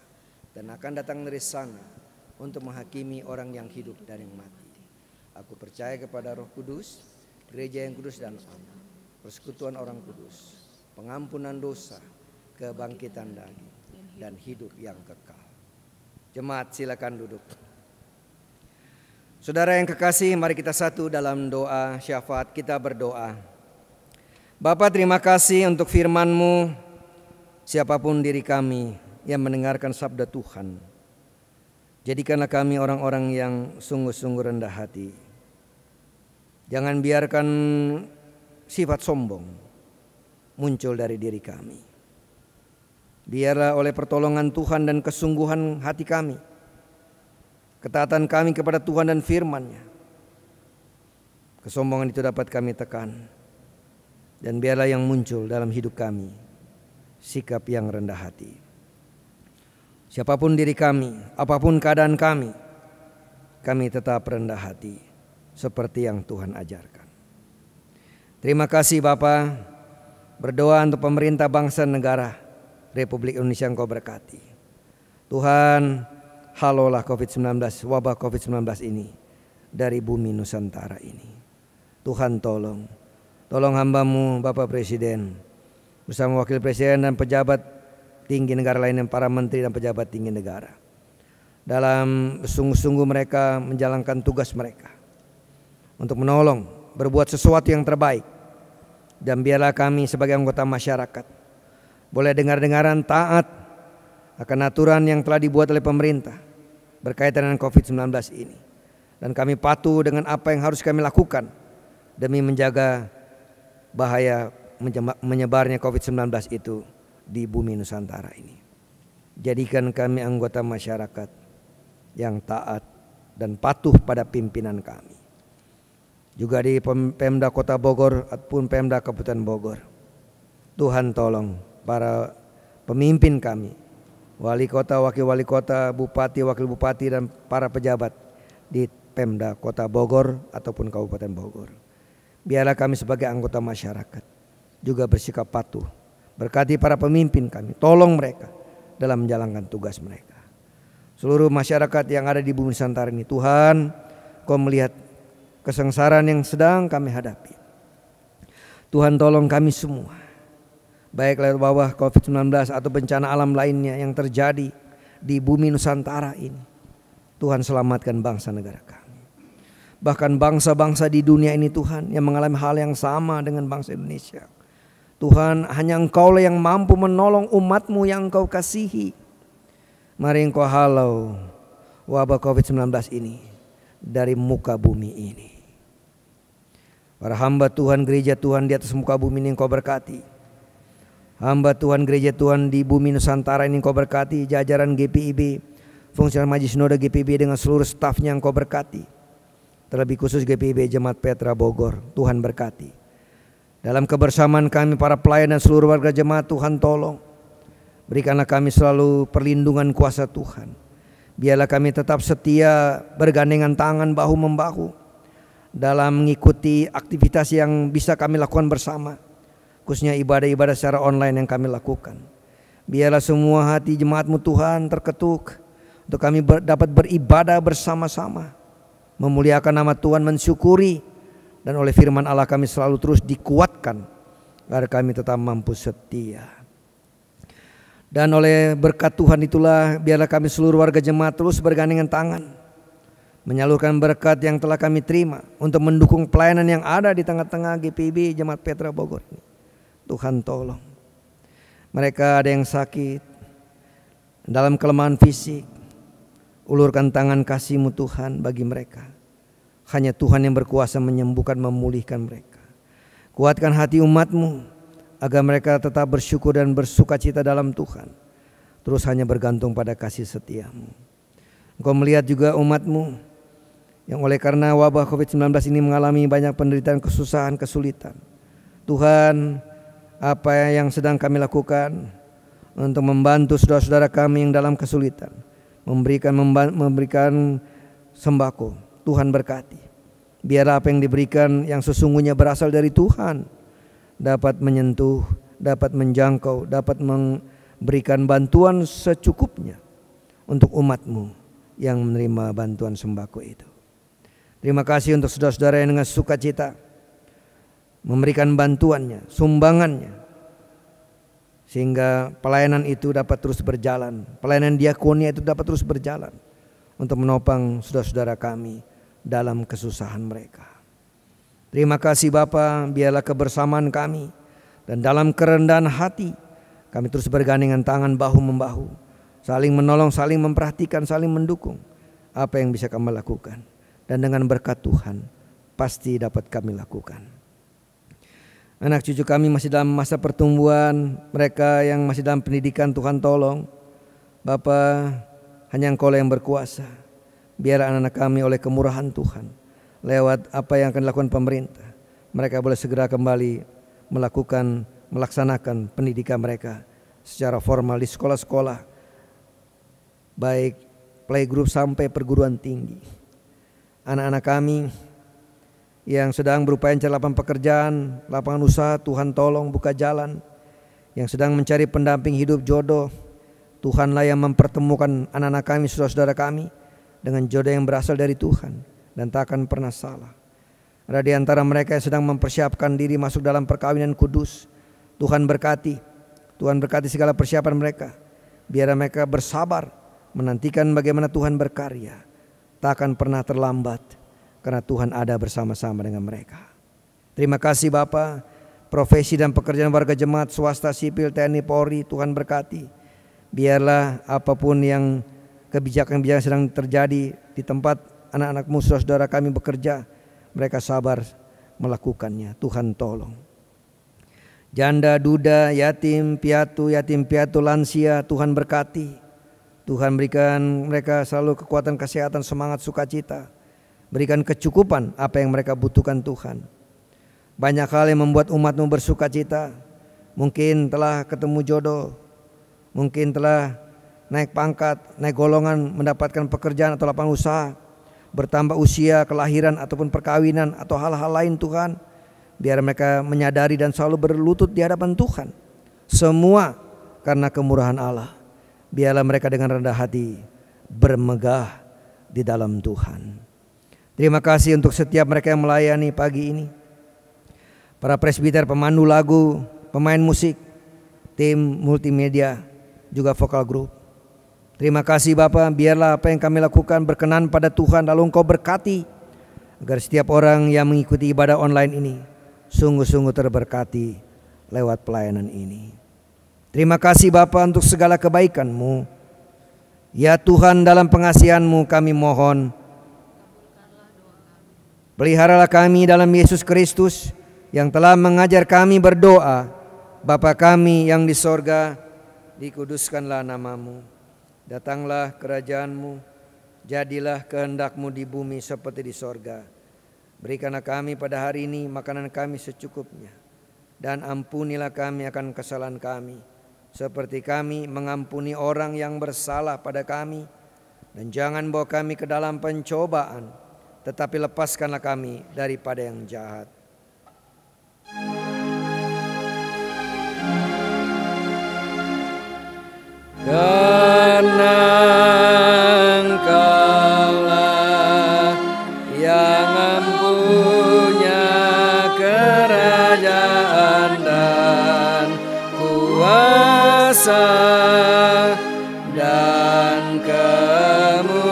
S2: dan akan datang dari sana untuk menghakimi orang yang hidup dan yang mati. Aku percaya kepada Roh Kudus, gereja yang kudus dan aman, persekutuan orang kudus, pengampunan dosa, kebangkitan daging, dan hidup yang kekal. Jemaat, silakan duduk. Saudara yang kekasih, mari kita satu dalam doa syafaat. Kita berdoa. Bapa, terima kasih untuk firman-Mu. Siapapun diri kami yang mendengarkan sabda Tuhan, jadikanlah kami orang-orang yang sungguh-sungguh rendah hati. Jangan biarkan sifat sombong muncul dari diri kami. Biarlah oleh pertolongan Tuhan dan kesungguhan hati kami, ketaatan kami kepada Tuhan dan firman-Nya, kesombongan itu dapat kami tekan. Dan biarlah yang muncul dalam hidup kami sikap yang rendah hati. Siapapun diri kami, apapun keadaan kami tetap rendah hati seperti yang Tuhan ajarkan. Terima kasih Bapa. Berdoa untuk pemerintah bangsa negara Republik Indonesia, Engkau berkati. Tuhan, halolah COVID-19, wabah COVID-19 ini dari bumi Nusantara ini. Tuhan tolong hamba-Mu Bapak Presiden bersama Wakil Presiden dan pejabat tinggi negara lainnya, para menteri dan pejabat tinggi negara, dalam sungguh-sungguh mereka menjalankan tugas mereka untuk menolong, berbuat sesuatu yang terbaik. Dan biarlah kami sebagai anggota masyarakat boleh dengar-dengaran taat akan aturan yang telah dibuat oleh pemerintah berkaitan dengan COVID-19 ini. Dan kami patuh dengan apa yang harus kami lakukan demi menjaga bahaya menyebarnya COVID-19 itu di bumi Nusantara ini. Jadikan kami anggota masyarakat yang taat dan patuh pada pimpinan kami. Juga di Pemda Kota Bogor ataupun Pemda Kabupaten Bogor, Tuhan tolong para pemimpin kami, wali kota, wakil wali kota, bupati, wakil bupati, dan para pejabat di Pemda Kota Bogor ataupun Kabupaten Bogor. Biarlah kami sebagai anggota masyarakat juga bersikap patuh. Berkati para pemimpin kami, tolong mereka dalam menjalankan tugas mereka. Seluruh masyarakat yang ada di bumi Nusantara ini, Tuhan, Kau melihat kesengsaraan yang sedang kami hadapi. Tuhan tolong kami semua, baik lewat wabah COVID-19 atau bencana alam lainnya yang terjadi di bumi Nusantara ini. Tuhan selamatkan bangsa negara kami. Bahkan bangsa-bangsa di dunia ini Tuhan yang mengalami hal yang sama dengan bangsa Indonesia. Tuhan, hanya Engkaulah yang mampu menolong umat-Mu yang Engkau kasihi. Mari Engkau halau wabah COVID-19 ini dari muka bumi ini. Para hamba Tuhan, gereja Tuhan di atas muka bumi ini Engkau berkati. Hamba Tuhan, gereja Tuhan di bumi Nusantara ini Engkau berkati. Jajaran GPIB, fungsional Majelis Sinode GPIB dengan seluruh stafnya Engkau berkati. Terlebih khusus GPIB Jemaat Petra Bogor, Tuhan berkati. Dalam kebersamaan kami para pelayan dan seluruh warga jemaat, Tuhan tolong. Berikanlah kami selalu perlindungan kuasa Tuhan. Biarlah kami tetap setia bergandengan tangan bahu membahu dalam mengikuti aktivitas yang bisa kami lakukan bersama, khususnya ibadah-ibadah secara online yang kami lakukan. Biarlah semua hati jemaat-Mu Tuhan terketuk untuk kami dapat beribadah bersama-sama, memuliakan nama Tuhan, mensyukuri, dan oleh firman Allah kami selalu terus dikuatkan agar kami tetap mampu setia. Dan oleh berkat Tuhan itulah biarlah kami seluruh warga jemaat terus bergandengan tangan menyalurkan berkat yang telah kami terima untuk mendukung pelayanan yang ada di tengah-tengah GPIB Jemaat Petra Bogor ini. Tuhan tolong. Mereka ada yang sakit dalam kelemahan fisik, ulurkan tangan kasih-Mu Tuhan bagi mereka. Hanya Tuhan yang berkuasa menyembuhkan, memulihkan mereka. Kuatkan hati umat-Mu agar mereka tetap bersyukur dan bersukacita dalam Tuhan. Terus hanya bergantung pada kasih setia-Mu. Engkau melihat juga umat-Mu yang oleh karena wabah COVID-19 ini mengalami banyak penderitaan, kesusahan, kesulitan. Tuhan, apa yang sedang kami lakukan untuk membantu saudara-saudara kami yang dalam kesulitan, memberikan sembako, Tuhan berkati. Biarlah apa yang diberikan yang sesungguhnya berasal dari Tuhan dapat menyentuh, dapat menjangkau, dapat memberikan bantuan secukupnya untuk umat-Mu yang menerima bantuan sembako itu. Terima kasih untuk saudara-saudara yang dengan sukacita memberikan bantuannya, sumbangannya, sehingga pelayanan itu dapat terus berjalan, pelayanan diakonia itu dapat terus berjalan untuk menopang saudara-saudara kami dalam kesusahan mereka. Terima kasih Bapa, biarlah kebersamaan kami dan dalam kerendahan hati kami terus bergandengan tangan bahu-membahu, saling menolong, saling memperhatikan, saling mendukung apa yang bisa kami lakukan. Dan dengan berkat Tuhan pasti dapat kami lakukan. Anak cucu kami masih dalam masa pertumbuhan, mereka yang masih dalam pendidikan, Tuhan tolong. Bapa, hanya Engkau yang berkuasa. Biar anak-anak kami oleh kemurahan Tuhan, lewat apa yang akan dilakukan pemerintah, mereka boleh segera kembali melaksanakan pendidikan mereka secara formal di sekolah-sekolah, baik playgroup sampai perguruan tinggi. Anak-anak kami yang sedang berupaya mencari lapangan pekerjaan, lapangan usaha, Tuhan tolong buka jalan. Yang sedang mencari pendamping hidup, jodoh, Tuhanlah yang mempertemukan anak-anak kami, saudara-saudara kami dengan jodoh yang berasal dari Tuhan dan tak akan pernah salah. Ada di antara mereka yang sedang mempersiapkan diri masuk dalam perkawinan kudus, Tuhan berkati segala persiapan mereka. Biar mereka bersabar menantikan bagaimana Tuhan berkarya, tak akan pernah terlambat karena Tuhan ada bersama-sama dengan mereka. Terima kasih Bapa, profesi dan pekerjaan warga jemaat, swasta, sipil, TNI, Polri, Tuhan berkati. Biarlah apapun yang kebijakan-kebijakan sedang terjadi di tempat anak-anak-Mu, saudara kami bekerja, mereka sabar melakukannya. Tuhan tolong. Janda, duda, yatim piatu, lansia, Tuhan berkati. Tuhan berikan mereka selalu kekuatan, kesehatan, semangat, sukacita. Berikan kecukupan apa yang mereka butuhkan Tuhan. Banyak hal yang membuat umat-Mu bersukacita. Mungkin telah ketemu jodoh, mungkin telah naik pangkat, naik golongan, mendapatkan pekerjaan atau lapangan usaha, bertambah usia, kelahiran ataupun perkawinan atau hal-hal lain Tuhan. Biar mereka menyadari dan selalu berlutut di hadapan Tuhan. Semua karena kemurahan Allah. Biarlah mereka dengan rendah hati bermegah di dalam Tuhan. Terima kasih untuk setiap mereka yang melayani pagi ini. Para presbiter, pemandu lagu, pemain musik, tim multimedia, juga vokal group. Terima kasih Bapa, biarlah apa yang kami lakukan berkenan pada Tuhan, lalu Engkau berkati agar setiap orang yang mengikuti ibadah online ini sungguh-sungguh terberkati lewat pelayanan ini. Terima kasih Bapa untuk segala kebaikan-Mu. Ya Tuhan, dalam pengasihan-Mu kami mohon, peliharalah kami dalam Yesus Kristus yang telah mengajar kami berdoa. Bapa kami yang di sorga, dikuduskanlah nama-Mu. Datanglah kerajaan-Mu, jadilah kehendak-Mu di bumi seperti di sorga. Berikanlah kami pada hari ini makanan kami secukupnya, dan ampunilah kami akan kesalahan kami, seperti kami mengampuni orang yang bersalah pada kami. Dan jangan bawa kami ke dalam pencobaan, tetapi lepaskanlah kami daripada yang jahat. Karena Engkaulah yang mempunyai kerajaan dan kuasa dan kemuliaan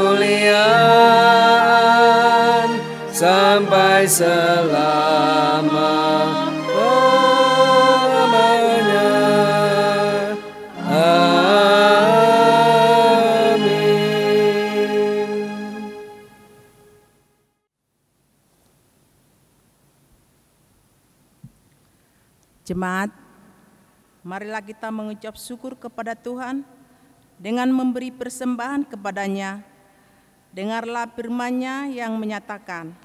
S2: sampai selama-lamanya.
S5: Jemaat, marilah kita mengucap syukur kepada Tuhan dengan memberi persembahan kepada-Nya. Dengarlah firman-Nya yang menyatakan,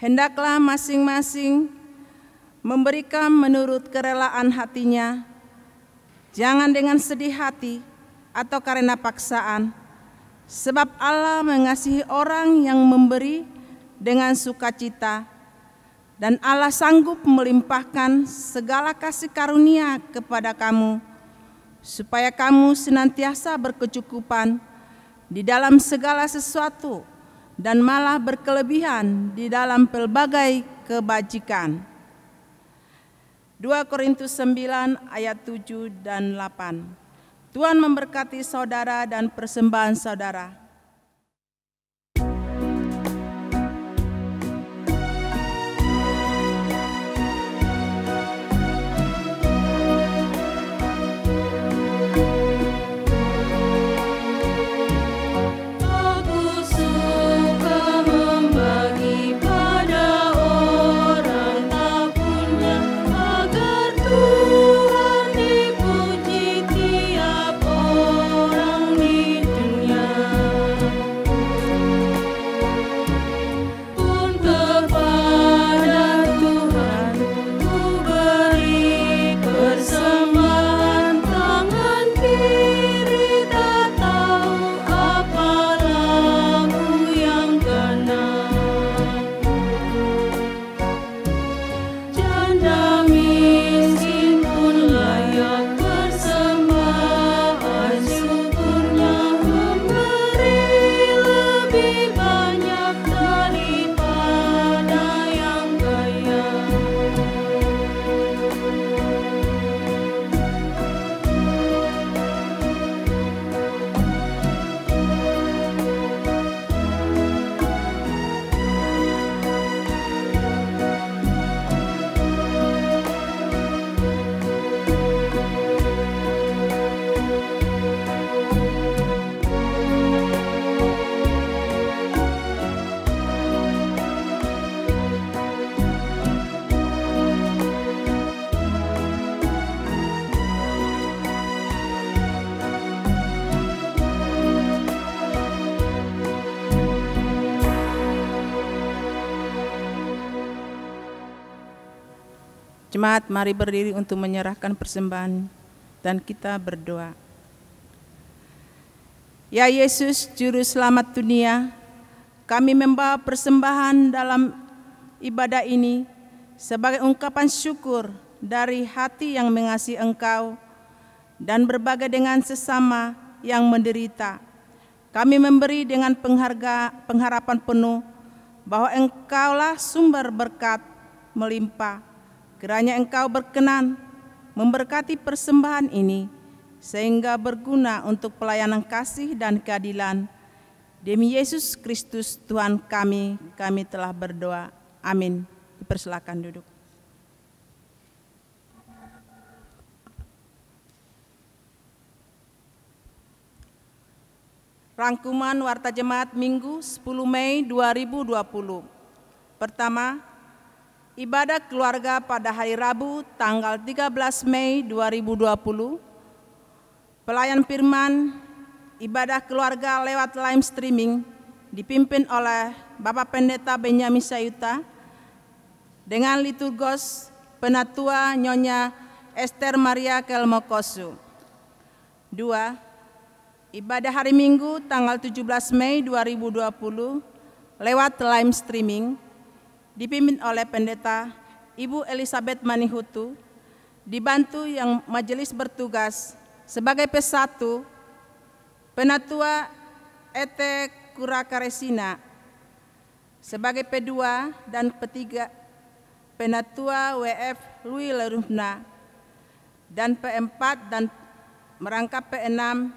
S5: hendaklah masing-masing memberikan menurut kerelaan hatinya, jangan dengan sedih hati atau karena paksaan, sebab Allah mengasihi orang yang memberi dengan sukacita, dan Allah sanggup melimpahkan segala kasih karunia kepada kamu, supaya kamu senantiasa berkecukupan di dalam segala sesuatu dan malah berkelebihan di dalam pelbagai kebajikan. 2 Korintus 9 ayat 7 dan 8. Tuhan memberkati saudara dan persembahan saudara. Jemaat, mari berdiri untuk menyerahkan persembahan dan kita berdoa. Ya Yesus, Juru Selamat dunia, kami membawa persembahan dalam ibadah ini sebagai ungkapan syukur dari hati yang mengasihi Engkau dan berbagi dengan sesama yang menderita. Kami memberi dengan pengharapan penuh bahwa Engkaulah sumber berkat melimpah. Kiranya Engkau berkenan memberkati persembahan ini sehingga berguna untuk pelayanan kasih dan keadilan. Demi Yesus Kristus Tuhan kami telah berdoa. Amin. Dipersilakan duduk. Rangkuman Warta Jemaat Minggu 10 Mei 2020. Pertama, ibadah keluarga pada hari Rabu tanggal 13 Mei 2020. Pelayan firman ibadah keluarga lewat live streaming dipimpin oleh Bapak Pendeta Benyamin Sayuta dengan liturgos Penatua Nyonya Esther Maria Kelmokosu. 2. Ibadah hari Minggu tanggal 17 Mei 2020 lewat live streaming dipimpin oleh Pendeta Ibu Elizabeth Manihutu, dibantu yang majelis bertugas sebagai P1 Penatua Ete Kurakaresina, sebagai P2 dan P3 Penatua WF Louis Lerumna, dan P4 dan merangkap P6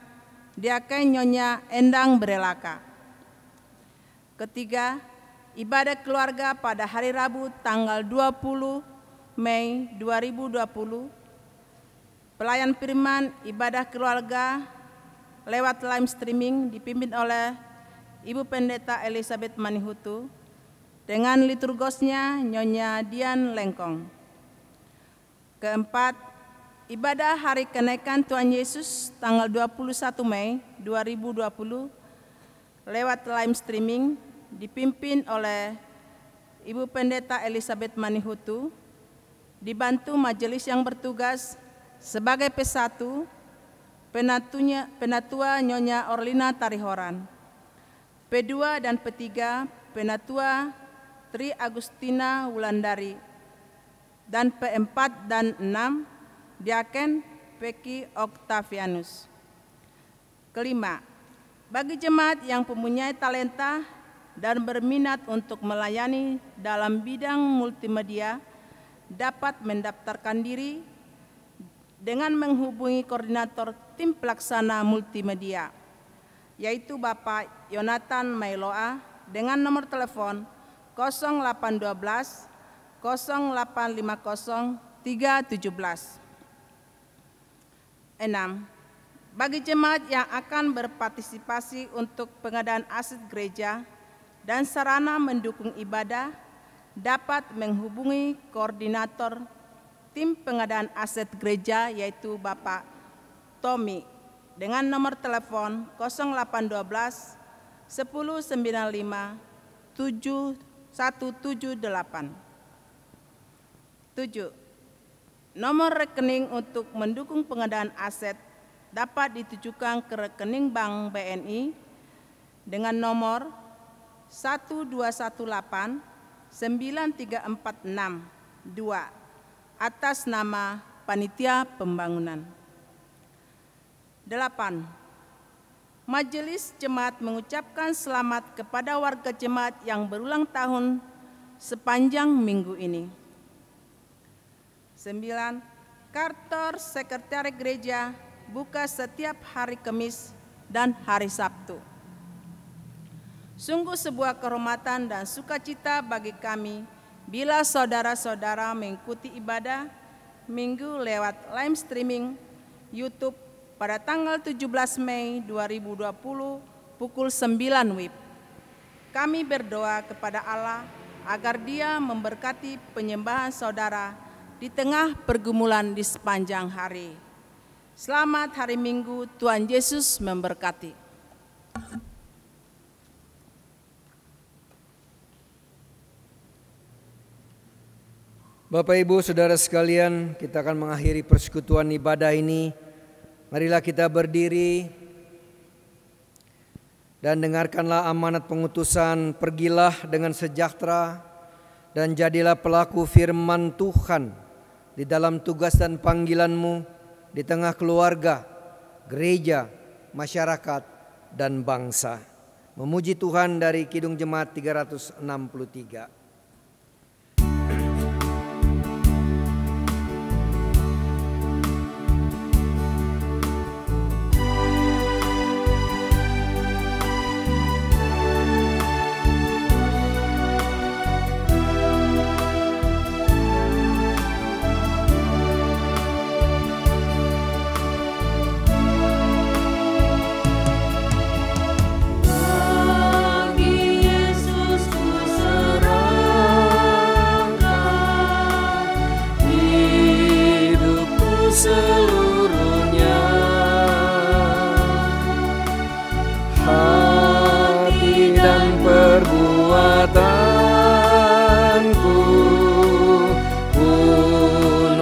S5: Diaken Nyonya Endang Berelaka. Ketiga, ibadah keluarga pada hari Rabu tanggal 20 Mei 2020. Pelayan firman ibadah keluarga lewat live streaming dipimpin oleh Ibu Pendeta Elizabeth Manihutu dengan liturgosnya Nyonya Dian Lengkong. Keempat, ibadah hari kenaikan Tuhan Yesus tanggal 21 Mei 2020 lewat live streaming dipimpin oleh Ibu Pendeta Elizabeth Manihutu, dibantu majelis yang bertugas sebagai P1 Penatua Nyonya Orlina Tarihoran. P2 dan P3 Penatua Tri Agustina Wulandari. Dan P4 dan 6 Diaken Peki Octavianus. Kelima, bagi jemaat yang mempunyai talenta dan berminat untuk melayani dalam bidang multimedia dapat mendaftarkan diri dengan menghubungi koordinator tim pelaksana multimedia, yaitu Bapak Yonatan Mailoa dengan nomor telepon 0812 0850 317. 6. Bagi jemaat yang akan berpartisipasi untuk pengadaan aset gereja dan sarana mendukung ibadah dapat menghubungi koordinator tim pengadaan aset gereja, yaitu Bapak Tommy dengan nomor telepon 0812 1095 7178. 7. Nomor rekening untuk mendukung pengadaan aset dapat ditujukan ke rekening Bank BNI dengan nomor 1218 9346 2 atas nama Panitia Pembangunan. 8. Majelis Jemaat mengucapkan selamat kepada warga jemaat yang berulang tahun sepanjang minggu ini. 9. Kantor Sekretariat Gereja buka setiap hari Kamis dan hari Sabtu. Sungguh sebuah kehormatan dan sukacita bagi kami bila saudara-saudara mengikuti ibadah minggu lewat live streaming YouTube pada tanggal 17 Mei 2020 pukul 9 WIB. Kami berdoa kepada Allah agar Dia memberkati penyembahan saudara di tengah pergumulan di sepanjang hari. Selamat hari Minggu, Tuhan Yesus memberkati.
S2: Bapak Ibu Saudara sekalian, kita akan mengakhiri persekutuan ibadah ini. Marilah kita berdiri dan dengarkanlah amanat pengutusan, pergilah dengan sejahtera dan jadilah pelaku firman Tuhan di dalam tugas dan panggilanmu di tengah keluarga, gereja, masyarakat, dan bangsa. Memuji Tuhan dari Kidung Jemaat 363.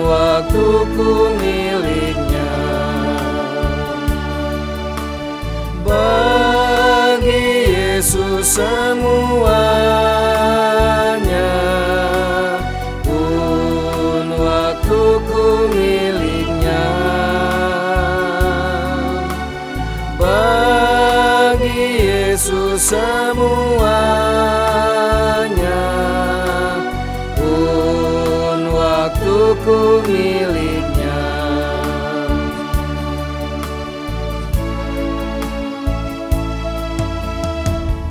S4: Waktuku miliknya, bagi Yesus semuanya, pun waktuku miliknya, bagi Yesus semuanya, pun waktuku miliknya.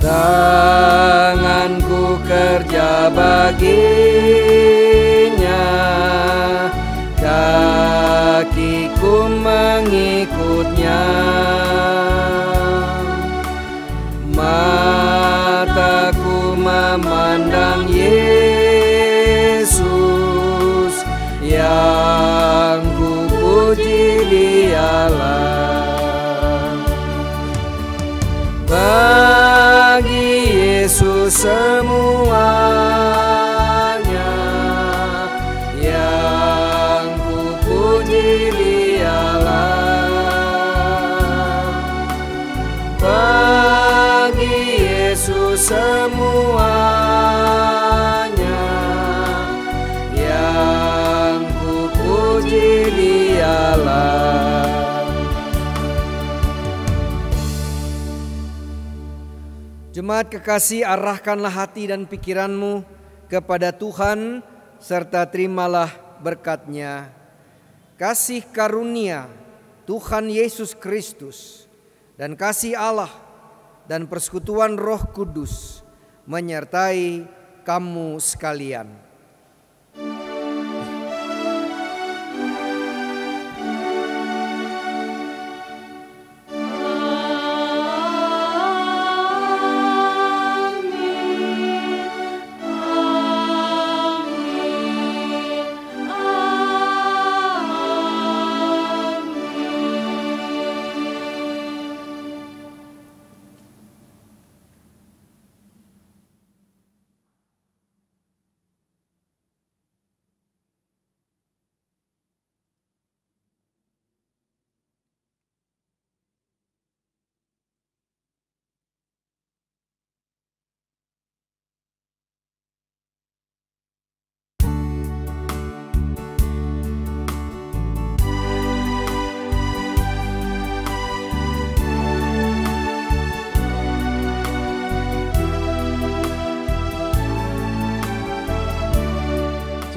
S4: Tanganku kerja baginya, kakiku mengikutnya, mataku memandang Yesus, yang ku puji Dialah. Bagi Yesus semuanya, yang ku puji Dialah. semuanya, yang ku puji Dialah.
S2: Jemaat kekasih, arahkanlah hati dan pikiranmu kepada Tuhan serta terimalah berkat-Nya. Kasih karunia Tuhan Yesus Kristus dan kasih Allah dan persekutuan Roh Kudus menyertai kamu sekalian.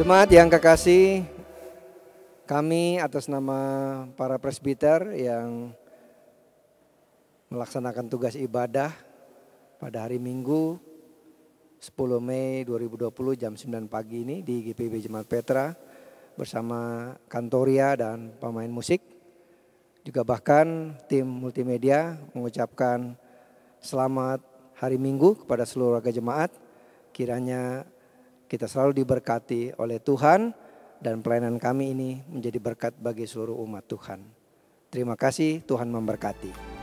S2: Jemaat yang kekasih, kami atas nama para presbiter yang melaksanakan tugas ibadah pada hari Minggu 10 Mei 2020 jam 9 pagi ini di GPIB Jemaat Petra bersama Kantoria dan pemain musik, juga bahkan tim multimedia mengucapkan selamat hari Minggu kepada seluruh warga jemaat. Kiranya kita selalu diberkati oleh Tuhan dan pelayanan kami ini menjadi berkat bagi seluruh umat Tuhan. Terima kasih, Tuhan memberkati.